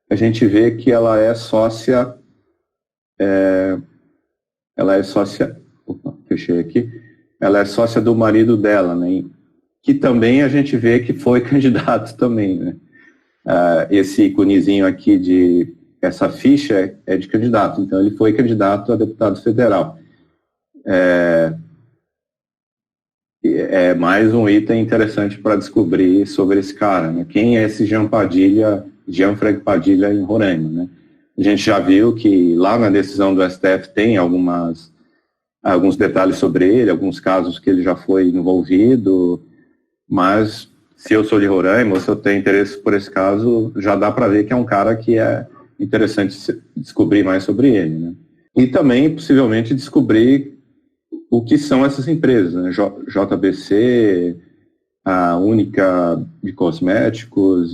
a gente vê que ela é sócia, opa, fechei aqui, ela é sócia do marido dela, né, que também a gente vê que foi candidato também, né. Esse iconezinho aqui essa ficha é de candidato, então ele foi candidato a deputado federal. é mais um item interessante para descobrir sobre esse cara, né? Quem é esse Gianfranco Padilha em Roraima, né? A gente já viu que lá na decisão do STF tem alguns detalhes sobre ele, alguns casos que ele já foi envolvido, mas se eu sou de Roraima, ou se eu tenho interesse por esse caso, já dá para ver que é um cara que é interessante descobrir mais sobre ele, né? E também, possivelmente, descobrir o que são essas empresas, né? JBC, a Única de Cosméticos,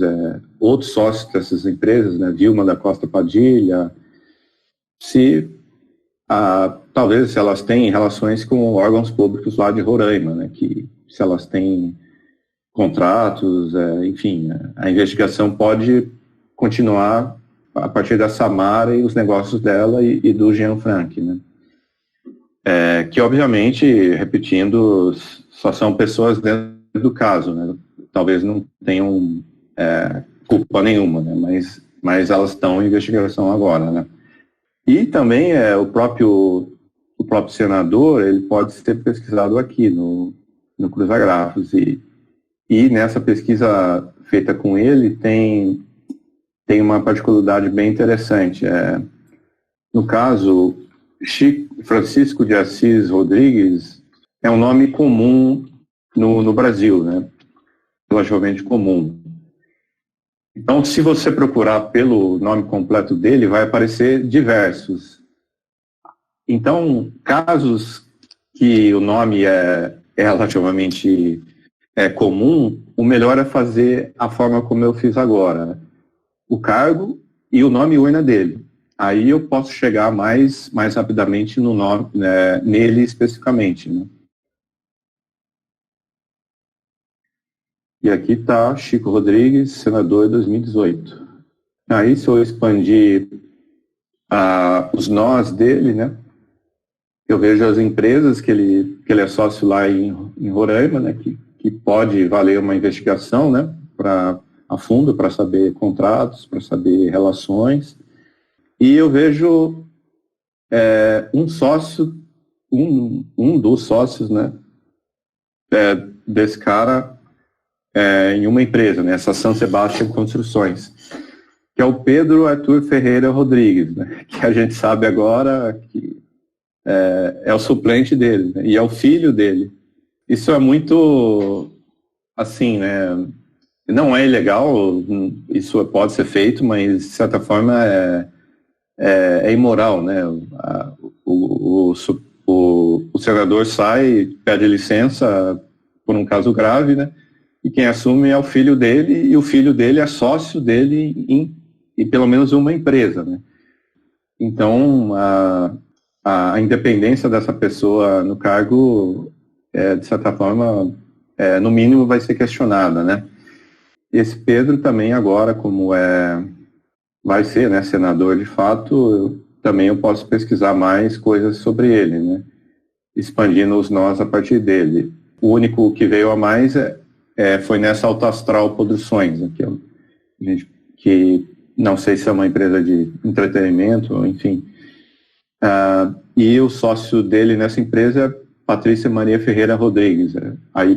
outros sócios dessas empresas, né? Vilma da Costa Padilha, talvez se elas têm relações com órgãos públicos lá de Roraima, né? Que se elas têm contratos, enfim, a investigação pode continuar a partir da Samara e os negócios dela e do Gianfranco, né? Que obviamente, repetindo, só são pessoas dentro do caso, né? Talvez não tenham culpa nenhuma, né? Mas elas estão em investigação agora, né? E também o próprio senador, ele pode ser pesquisado aqui no Cruzagrafos e nessa pesquisa feita com ele tem uma particularidade bem interessante. No caso, Francisco de Assis Rodrigues é um nome comum no Brasil, né? Relativamente comum. Então, se você procurar pelo nome completo dele, vai aparecer diversos. Então, casos que o nome é relativamente comum, o melhor é fazer a forma como eu fiz agora, né? O cargo e o nome e urna dele. Aí eu posso chegar mais rapidamente no nome, né, nele especificamente, né? E aqui está Chico Rodrigues, senador 2018. Aí, se eu expandir os nós dele, né, eu vejo as empresas que ele é sócio lá em Roraima, né, que pode valer uma investigação, né, a fundo, para saber contratos, para saber relações. E eu vejo um sócio, um dos sócios, né, desse cara em uma empresa, né, essa São Sebastião Construções, que é o Pedro Arthur Ferreira Rodrigues, né, que a gente sabe agora que é o suplente dele, né, e é o filho dele. Isso é muito, assim, né, não é ilegal, isso pode ser feito, mas, de certa forma, é imoral, né? O senador sai, pede licença por um caso grave, né? E quem assume é o filho dele, e o filho dele é sócio dele em pelo menos uma empresa, né? Então, a independência dessa pessoa no cargo, de certa forma, no mínimo vai ser questionada, né? Esse Pedro também agora, como vai ser, né, senador de fato, também eu posso pesquisar mais coisas sobre ele, né, expandindo os nós a partir dele. O único que veio a mais foi nessa Autoastral Produções, né, que não sei se é uma empresa de entretenimento, enfim. E o sócio dele nessa empresa é Patrícia Maria Ferreira Rodrigues. Aí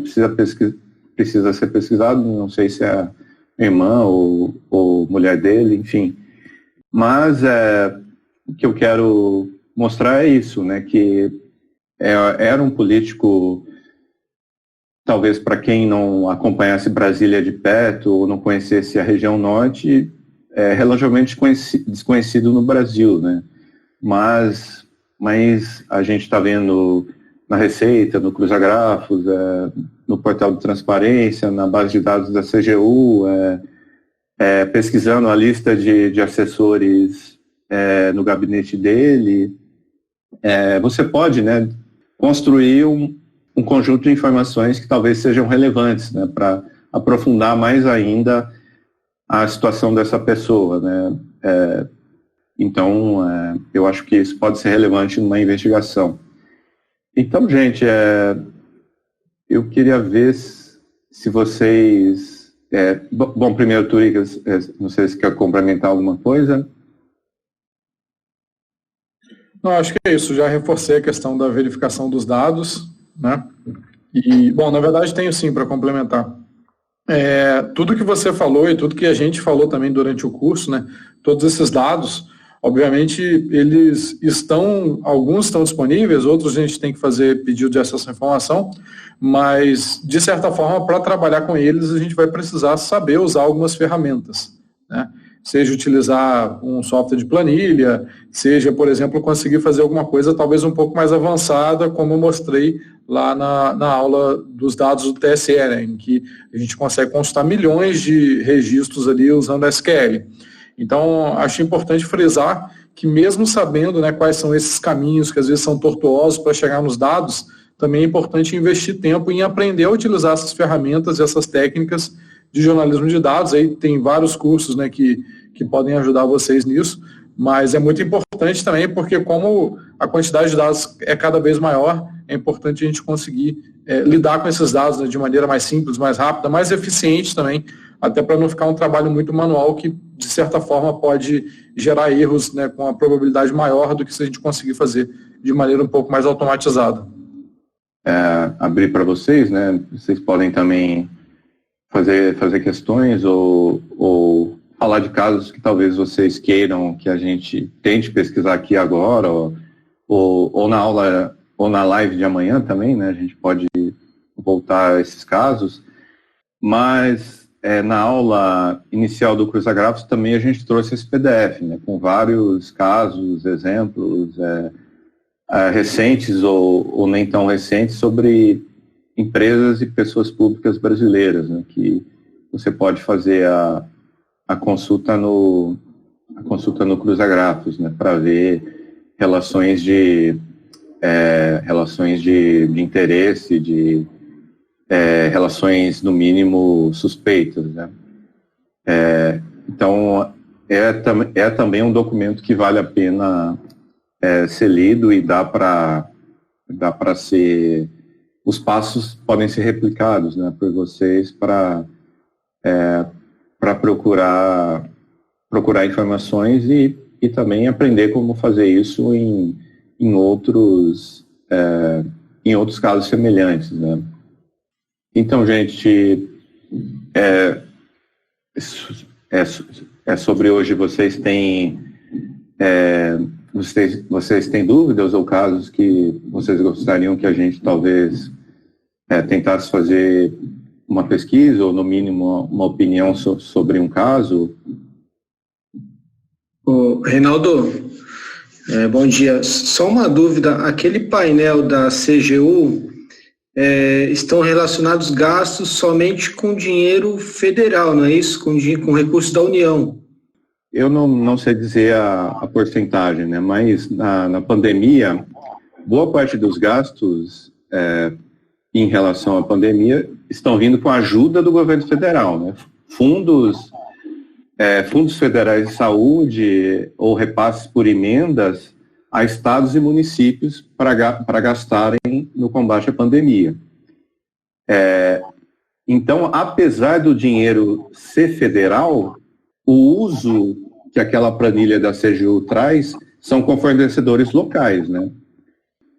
precisa ser pesquisado, não sei se é irmã ou mulher dele, enfim. Mas o que eu quero mostrar é isso, né, que era um político, talvez para quem não acompanhasse Brasília de perto ou não conhecesse a região norte, relativamente desconhecido no Brasil, né? Mas a gente está vendo na Receita, no Cruzagrafos, no portal de transparência, na base de dados da CGU, pesquisando a lista de assessores no gabinete dele. Você pode, né, construir um conjunto de informações que talvez sejam relevantes, né, para aprofundar mais ainda a situação dessa pessoa, né? Então, eu acho que isso pode ser relevante numa investigação. Então, gente, eu queria ver se vocês... bom, primeiro, Turica, não sei se quer complementar alguma coisa. Não, acho que é isso. Já reforcei a questão da verificação dos dados, né? E, bom, na verdade tenho sim para complementar. Tudo que você falou e tudo que a gente falou também durante o curso, né, todos esses dados, obviamente, alguns estão disponíveis, outros a gente tem que fazer pedido de acesso à informação, mas, de certa forma, para trabalhar com eles, a gente vai precisar saber usar algumas ferramentas, né? Seja utilizar um software de planilha, seja, por exemplo, conseguir fazer alguma coisa talvez um pouco mais avançada, como eu mostrei lá na aula dos dados do TSE, né, em que a gente consegue consultar milhões de registros ali usando SQL. Então, acho importante frisar que mesmo sabendo, né, quais são esses caminhos que às vezes são tortuosos para chegar nos dados, também é importante investir tempo em aprender a utilizar essas ferramentas e essas técnicas de jornalismo de dados. Aí tem vários cursos, né, que podem ajudar vocês nisso, mas é muito importante também porque como a quantidade de dados é cada vez maior, é importante a gente conseguir lidar com esses dados, né, de maneira mais simples, mais rápida, mais eficiente também, até para não ficar um trabalho muito manual que, de certa forma, pode gerar erros, né, com a probabilidade maior do que se a gente conseguir fazer de maneira um pouco mais automatizada. Abrir para vocês, né? Vocês podem também fazer questões ou falar de casos que talvez vocês queiram que a gente tente pesquisar aqui agora, ou na aula, ou na live de amanhã também, né? A gente pode voltar a esses casos, mas na aula inicial do Cruza Grafos também a gente trouxe esse PDF, né? Com vários casos, exemplos recentes ou nem tão recentes sobre empresas e pessoas públicas brasileiras, né? Que você pode fazer a consulta no Cruza Grafos, né, para ver relações de interesse, de relações no mínimo suspeitas, né? Então é também um documento que vale a pena ser lido e dá para ser, os passos podem ser replicados, né, por vocês para procurar informações e também aprender como fazer isso em outros casos semelhantes, né? Então, gente, sobre hoje. Vocês têm dúvidas ou casos que vocês gostariam que a gente talvez tentasse fazer uma pesquisa ou, no mínimo, uma opinião sobre um caso? Reinaldo, bom dia. Só uma dúvida, aquele painel da CGU estão relacionados gastos somente com dinheiro federal, não é isso? Com recursos da União. Eu não sei dizer a porcentagem, né? Mas na pandemia, boa parte dos gastos em relação à pandemia estão vindo com a ajuda do governo federal, né? Fundos federais de saúde ou repasses por emendas a estados e municípios para gastarem no combate à pandemia. Então, apesar do dinheiro ser federal, o uso que aquela planilha da CGU traz são com fornecedores locais, né?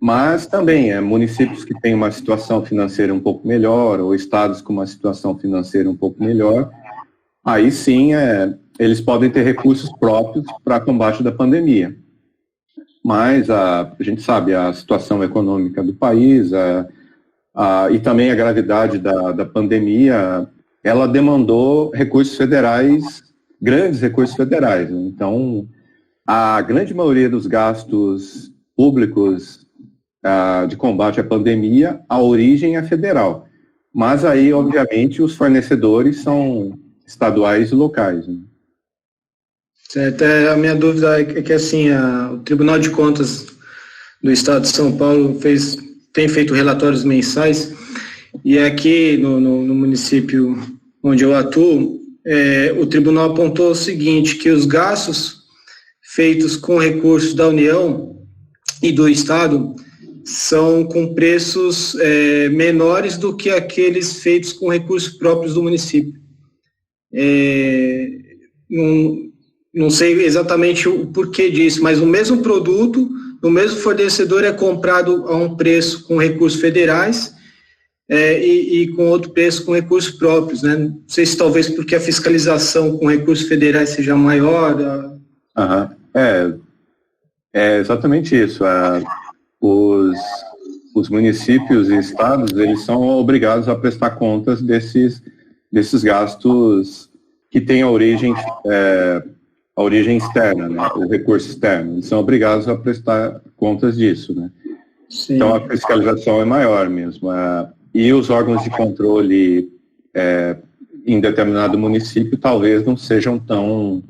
Mas também municípios que têm uma situação financeira um pouco melhor, ou estados com uma situação financeira um pouco melhor, aí sim eles podem ter recursos próprios para combate da pandemia. Mas a gente sabe a situação econômica do país e também a gravidade da pandemia, ela demandou recursos federais, grandes recursos federais. Então, a grande maioria dos gastos públicos de combate à pandemia, a origem é federal. Mas aí, obviamente, os fornecedores são estaduais e locais, né? Certo. A minha dúvida é que assim, o Tribunal de Contas do Estado de São Paulo tem feito relatórios mensais, e aqui no município onde eu atuo, o tribunal apontou o seguinte, que os gastos feitos com recursos da União e do Estado são com preços menores do que aqueles feitos com recursos próprios do município. Não sei exatamente o porquê disso, mas o mesmo produto, o mesmo fornecedor é comprado a um preço com recursos federais, e com outro preço com recursos próprios, né? Não sei se talvez porque a fiscalização com recursos federais seja maior. É exatamente isso. Os municípios e estados, eles são obrigados a prestar contas desses gastos que têm a origem externa, né? O recurso externo. Eles são obrigados a prestar contas disso, né? Sim. Então a fiscalização é maior mesmo. E os órgãos de controle em determinado município talvez não sejam tão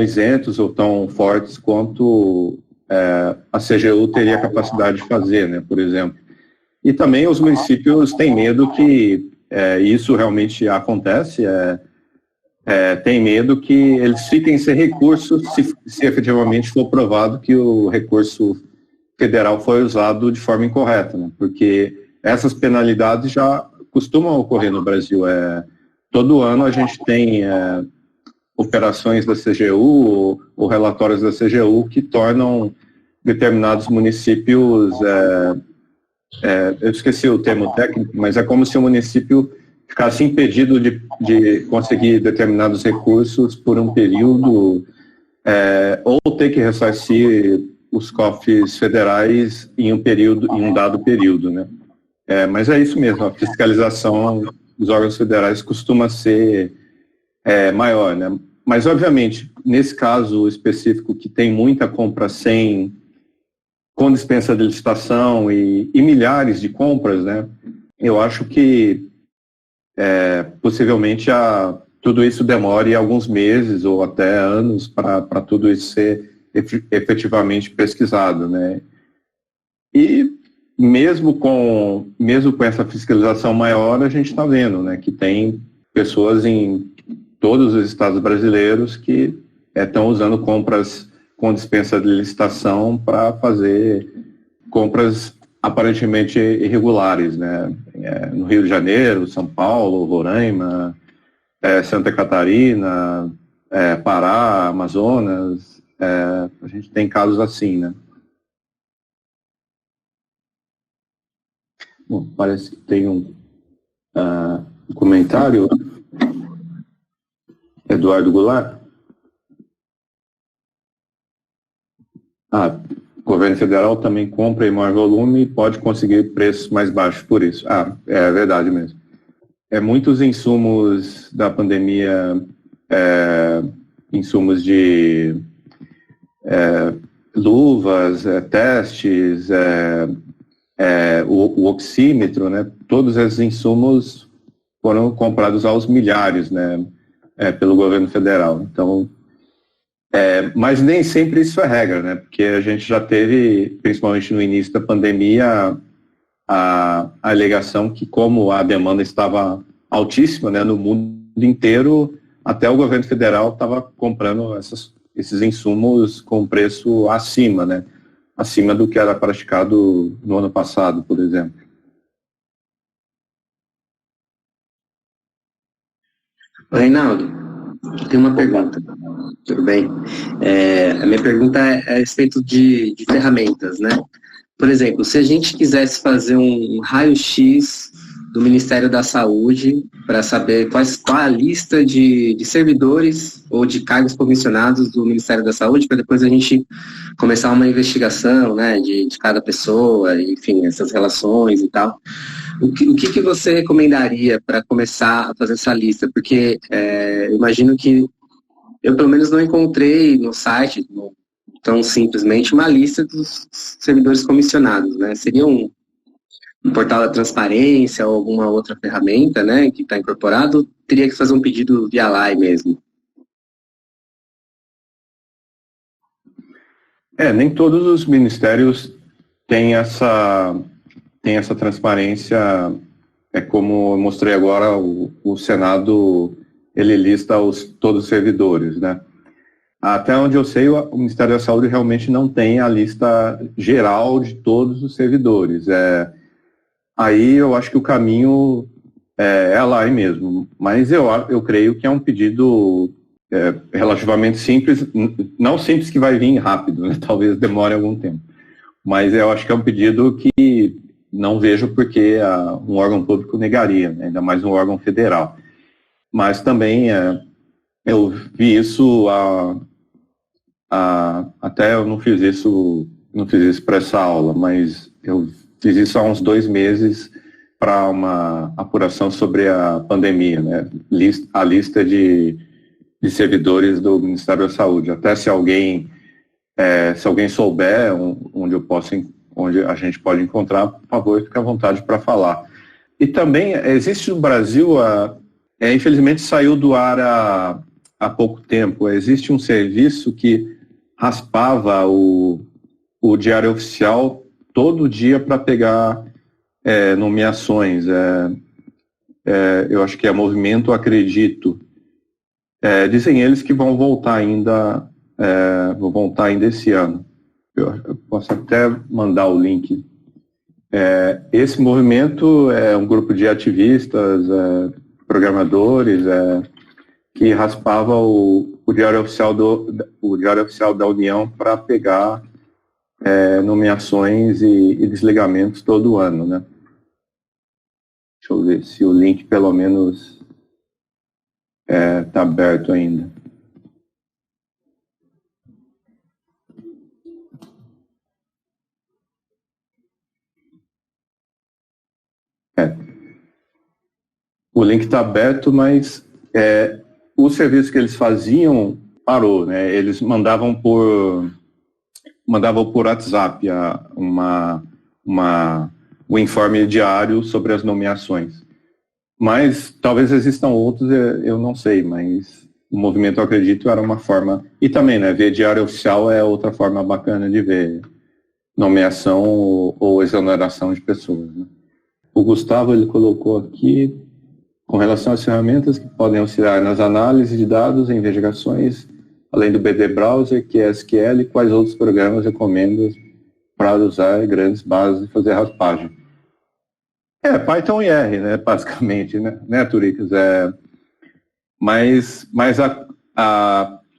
isentos ou tão fortes quanto a CGU teria capacidade de fazer, né, por exemplo. E também os municípios têm medo que isso realmente acontece, tem medo que eles fiquem sem recursos se efetivamente for provado que o recurso federal foi usado de forma incorreta, né, porque essas penalidades já costumam ocorrer no Brasil. Todo ano a gente tem operações da CGU ou relatórios da CGU que tornam determinados municípios, eu esqueci o termo técnico, mas é como se o município ficasse impedido de conseguir determinados recursos por um período, ou ter que ressarcir os cofres federais em um dado período, né? Mas é isso mesmo, a fiscalização dos órgãos federais costuma ser maior, né? Mas, obviamente, nesse caso específico que tem muita compra com dispensa de licitação e milhares de compras, né? Eu acho que possivelmente tudo isso demore alguns meses ou até anos para tudo isso ser efetivamente pesquisado, né? E mesmo com essa fiscalização maior, a gente está vendo, né, que tem pessoas em todos os estados brasileiros que estão usando compras com dispensa de licitação para fazer compras aparentemente irregulares, né? No Rio de Janeiro, São Paulo, Roraima, Santa Catarina, Pará, Amazonas, a gente tem casos assim, né? Bom, parece que tem um comentário. Eduardo Goulart. O governo federal também compra em maior volume e pode conseguir preços mais baixos por isso. É verdade mesmo. Muitos insumos da pandemia, insumos de luvas, testes, o oxímetro, né? Todos esses insumos foram comprados aos milhares, né? Pelo governo federal. Então, mas nem sempre isso é regra, né? Porque a gente já teve, principalmente no início da pandemia, a alegação que como a demanda estava altíssima, né, no mundo inteiro, até o governo federal estava comprando esses insumos com preço acima, né? Acima do que era praticado no ano passado, por exemplo. Reinaldo, tem uma pergunta. Tudo bem? A minha pergunta é a respeito de ferramentas, né? Por exemplo, se a gente quisesse fazer um raio-x do Ministério da Saúde para saber qual a lista de servidores ou de cargos comissionados do Ministério da Saúde, para depois a gente começar uma investigação, né, de cada pessoa, enfim, essas relações e tal. O que você recomendaria para começar a fazer essa lista? Porque eu imagino que eu, pelo menos, não encontrei no site, tão simplesmente, uma lista dos servidores comissionados, né? Seria um portal da transparência ou alguma outra ferramenta, né, que está incorporado? Teria que fazer um pedido via LAI mesmo? Nem todos os ministérios têm essa transparência. Como eu mostrei agora, o Senado, ele lista todos os servidores, né? Até onde eu sei, o Ministério da Saúde realmente não tem a lista geral de todos os servidores. Aí eu acho que o caminho é lá mesmo. Mas eu creio que é um pedido relativamente simples, não simples que vai vir rápido, né? Talvez demore algum tempo. Mas eu acho que é um pedido que não vejo porque um órgão público negaria, né? Ainda mais um órgão federal. Mas também eu vi isso até eu não fiz isso para essa aula, mas eu fiz isso há uns 2 meses para uma apuração sobre a pandemia, né? A lista de servidores do Ministério da Saúde. Até se alguém souber onde a gente pode encontrar, por favor, fique à vontade para falar. E também existe no Brasil, infelizmente saiu do ar há pouco tempo, existe um serviço que raspava o Diário Oficial todo dia para pegar nomeações. Eu acho que é Movimento Acredito. Dizem eles que vão voltar ainda esse ano. Eu posso até mandar o link. Esse movimento é um grupo de ativistas, programadores, que raspava o Diário Oficial da União para pegar nomeações e desligamentos todo ano, né? Deixa eu ver se o link pelo menos está aberto ainda. O link está aberto, mas o serviço que eles faziam parou, né? Eles mandavam por WhatsApp um informe diário sobre as nomeações. Mas talvez existam outros, eu não sei, mas o Movimento Acredito era uma forma. E também, né, ver Diário Oficial é outra forma bacana de ver nomeação ou exoneração de pessoas, né? O Gustavo, ele colocou aqui, com relação às ferramentas que podem auxiliar nas análises de dados e investigações, além do BD Browser, que é SQL, quais outros programas recomendo para usar grandes bases e fazer raspagem? Python e R, né, basicamente, né, Turicas? Mas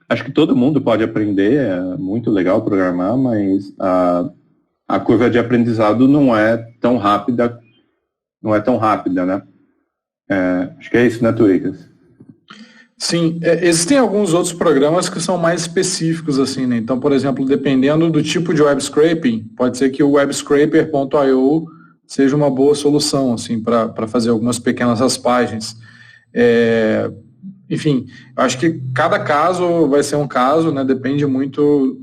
acho que todo mundo pode aprender, é muito legal programar, mas a curva de aprendizado não é tão rápida, né? Acho que é isso, né, Turicas? Sim, existem alguns outros programas que são mais específicos, assim, né? Então, por exemplo, dependendo do tipo de web scraping, pode ser que o webscraper.io seja uma boa solução, assim, para fazer algumas pequenas raspagens. Enfim, eu acho que cada caso vai ser um caso, né? Depende muito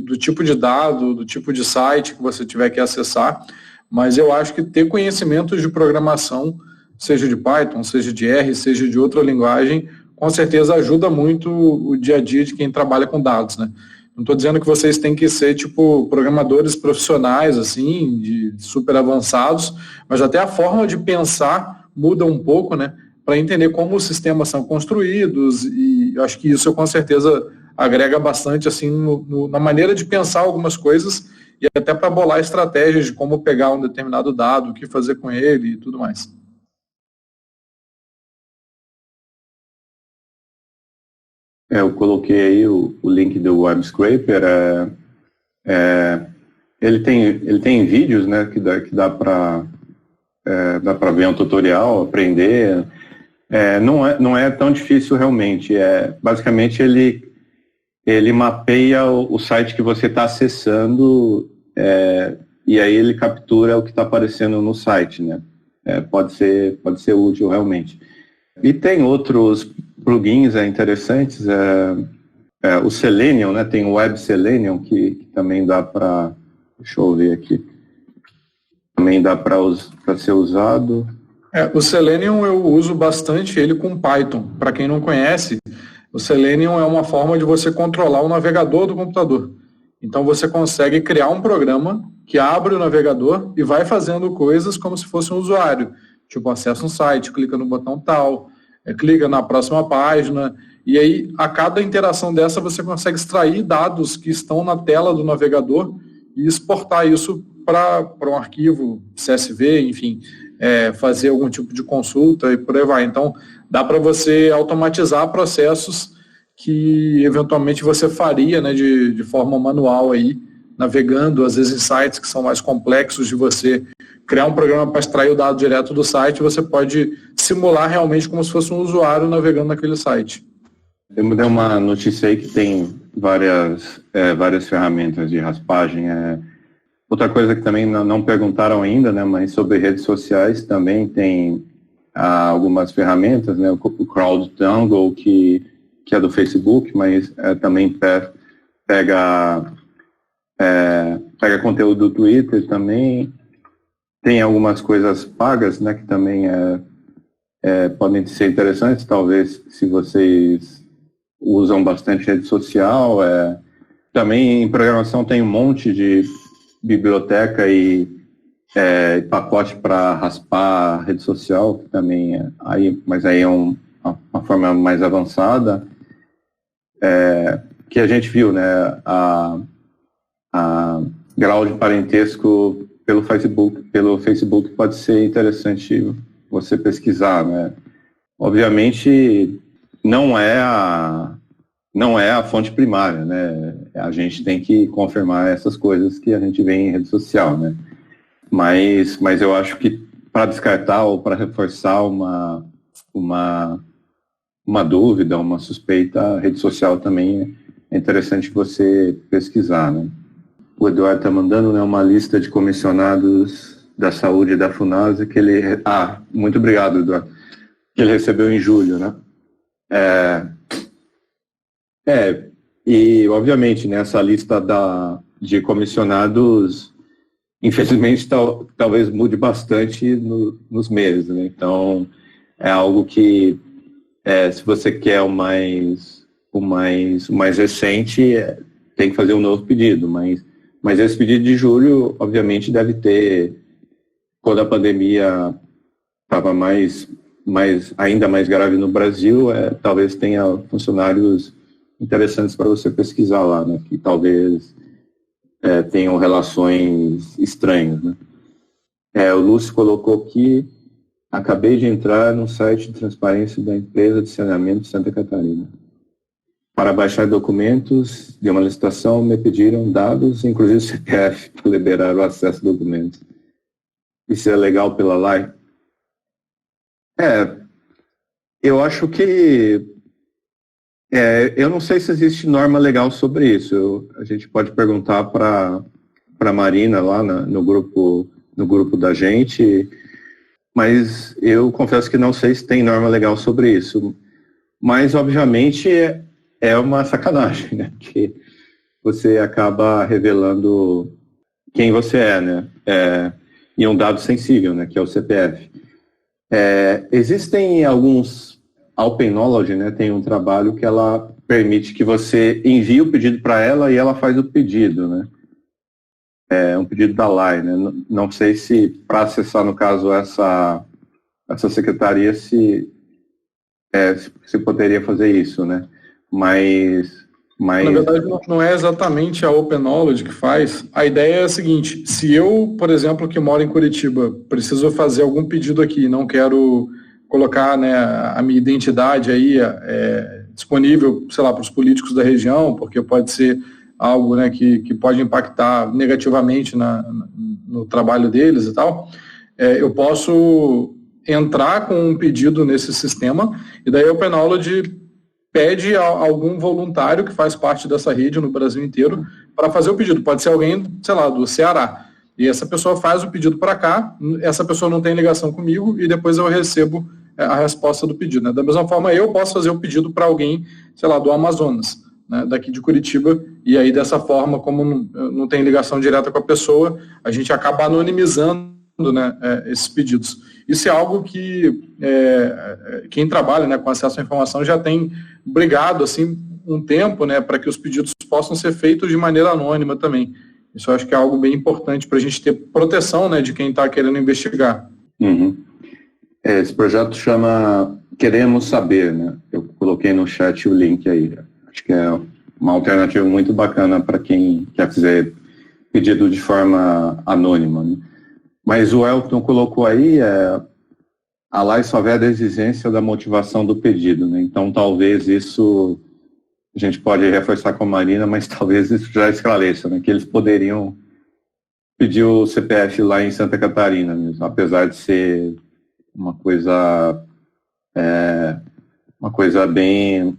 do tipo de dado, do tipo de site que você tiver que acessar, mas eu acho que ter conhecimento de programação, seja de Python, seja de R, seja de outra linguagem, com certeza ajuda muito o dia a dia de quem trabalha com dados, né? Não estou dizendo que vocês têm que ser, tipo, programadores profissionais, assim, de super avançados, mas até a forma de pensar muda um pouco, né? Para entender como os sistemas são construídos, e eu acho que isso, com certeza, agrega bastante, assim, na maneira de pensar algumas coisas e até para bolar estratégias de como pegar um determinado dado, o que fazer com ele e tudo mais. Eu coloquei aí o link do WebScraper. Ele tem vídeos, né, que dá para ver um tutorial, aprender. Não é tão difícil realmente. Basicamente ele mapeia o site que você está acessando, e aí ele captura o que está aparecendo no site, né? Pode ser útil realmente. E tem outros plugins interessantes, o Selenium, né? Tem o Web Selenium que também dá para, deixa eu ver aqui, também dá para ser usado. O Selenium eu uso bastante ele com Python. Para quem não conhece, o Selenium é uma forma de você controlar o navegador do computador. Então você consegue criar um programa que abre o navegador e vai fazendo coisas como se fosse um usuário. Tipo, acessa um site, clica no botão tal, clica na próxima página, e aí a cada interação dessa você consegue extrair dados que estão na tela do navegador e exportar isso para um arquivo CSV, enfim, fazer algum tipo de consulta e por aí vai. Então, dá para você automatizar processos que eventualmente você faria, né, de forma manual aí, navegando, às vezes, em sites que são mais complexos de você criar um programa para extrair o dado direto do site, você pode simular realmente como se fosse um usuário navegando naquele site. Eu me dei uma notícia aí que tem várias ferramentas de raspagem. Outra coisa que também não perguntaram ainda, né, mas sobre redes sociais também tem algumas ferramentas, né, o CrowdTangle, que é do Facebook, mas também pega conteúdo do Twitter também. Tem algumas coisas pagas, né, que também podem ser interessantes, talvez, se vocês usam bastante rede social. Também em programação tem um monte de biblioteca e pacote para raspar rede social, que também mas aí é uma forma mais avançada, que a gente viu, né, a grau de parentesco pelo Facebook pode ser interessante você pesquisar, né? Obviamente não é a fonte primária, né? A gente tem que confirmar essas coisas que a gente vê em rede social, né? Mas eu acho que para descartar ou para reforçar uma dúvida, uma suspeita, a rede social também é interessante você pesquisar, né? O Eduardo está mandando, né, uma lista de comissionados da saúde da Funasa que ele... muito obrigado, Eduardo. Que ele recebeu em julho, né? E obviamente, né, essa lista de comissionados, infelizmente, talvez mude bastante nos meses, né? Então, é algo que, se você quer o mais recente, tem que fazer um novo pedido, mas esse pedido de julho, obviamente, deve ter, quando a pandemia estava ainda mais grave no Brasil, talvez tenha funcionários interessantes para você pesquisar lá, né, que talvez tenham relações estranhas, né. O Lúcio colocou aqui: acabei de entrar no site de transparência da empresa de saneamento de Santa Catarina. Para baixar documentos de uma licitação, me pediram dados, inclusive CPF, para liberar o acesso a documentos. Isso é legal pela lei? Eu acho que... eu não sei se existe norma legal sobre isso. A gente pode perguntar para a Marina lá no grupo da gente, mas eu confesso que não sei se tem norma legal sobre isso. Mas, obviamente, é uma sacanagem, né? Que você acaba revelando quem você é, né? E um dado sensível, né? Que é o CPF. Existem alguns... A Openology, né, tem um trabalho que ela permite que você envie o pedido para ela e ela faz o pedido, né? Um pedido da LAI, né? Não sei se para acessar, no caso, essa secretaria, se poderia fazer isso, né? Mas... Na verdade, não é exatamente a Openology que faz. A ideia é a seguinte: se eu, por exemplo, que moro em Curitiba, preciso fazer algum pedido aqui, não quero colocar, né, a minha identidade aí disponível, sei lá, para os políticos da região, porque pode ser algo, né, que pode impactar negativamente no trabalho deles e tal, eu posso entrar com um pedido nesse sistema, e daí a Openology pede a algum voluntário que faz parte dessa rede no Brasil inteiro para fazer o pedido. Pode ser alguém, sei lá, do Ceará. E essa pessoa faz o pedido para cá, essa pessoa não tem ligação comigo e depois eu recebo a resposta do pedido, né? Da mesma forma, eu posso fazer o pedido para alguém, sei lá, do Amazonas, né, daqui de Curitiba, e aí dessa forma, como não tem ligação direta com a pessoa, a gente acaba anonimizando, né, esses pedidos. Isso é algo que quem trabalha, né, com acesso à informação já tem brigado assim, um tempo, né, para que os pedidos possam ser feitos de maneira anônima também. Isso eu acho que é algo bem importante para a gente ter proteção, né, de quem está querendo investigar. Uhum. Esse projeto chama Queremos Saber, né? Eu coloquei no chat o link aí. Acho que é uma alternativa muito bacana para quem quer fazer pedido de forma anônima, né? Mas o Elton colocou aí, a lei só vê a exigência da motivação do pedido, né? Então talvez isso a gente pode reforçar com a Marina, mas talvez isso já esclareça, né? Que eles poderiam pedir o CPF lá em Santa Catarina mesmo, apesar de ser uma coisa bem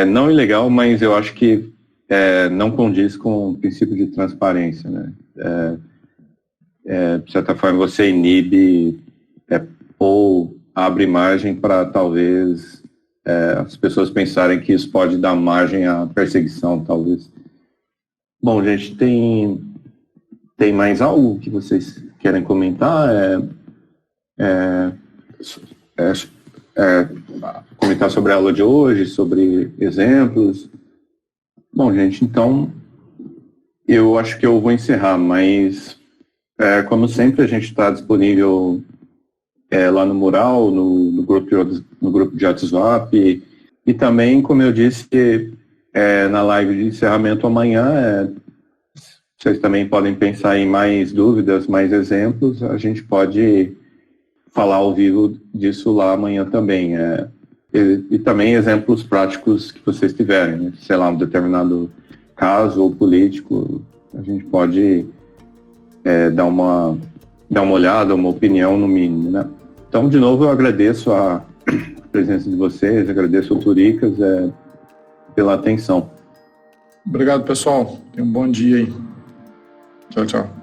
não ilegal, mas eu acho que não condiz com o princípio de transparência, né? De certa forma, você inibe ou abre margem para talvez as pessoas pensarem que isso pode dar margem à perseguição, talvez. Bom, gente, tem mais algo que vocês querem comentar? Comentar sobre a aula de hoje, sobre exemplos? Bom, gente, então eu acho que eu vou encerrar, mas como sempre a gente está disponível lá no Mural, no grupo de WhatsApp, e também, como eu disse, na live de encerramento amanhã, vocês também podem pensar em mais dúvidas, mais exemplos, a gente pode falar ao vivo disso lá amanhã também. E também exemplos práticos que vocês tiverem, né? Sei lá, um determinado caso ou político, a gente pode dar uma olhada, uma opinião no mínimo, né? Então, de novo, eu agradeço a presença de vocês, agradeço ao Turicas pela atenção. Obrigado, pessoal. Tenha um bom dia aí. Tchau, tchau.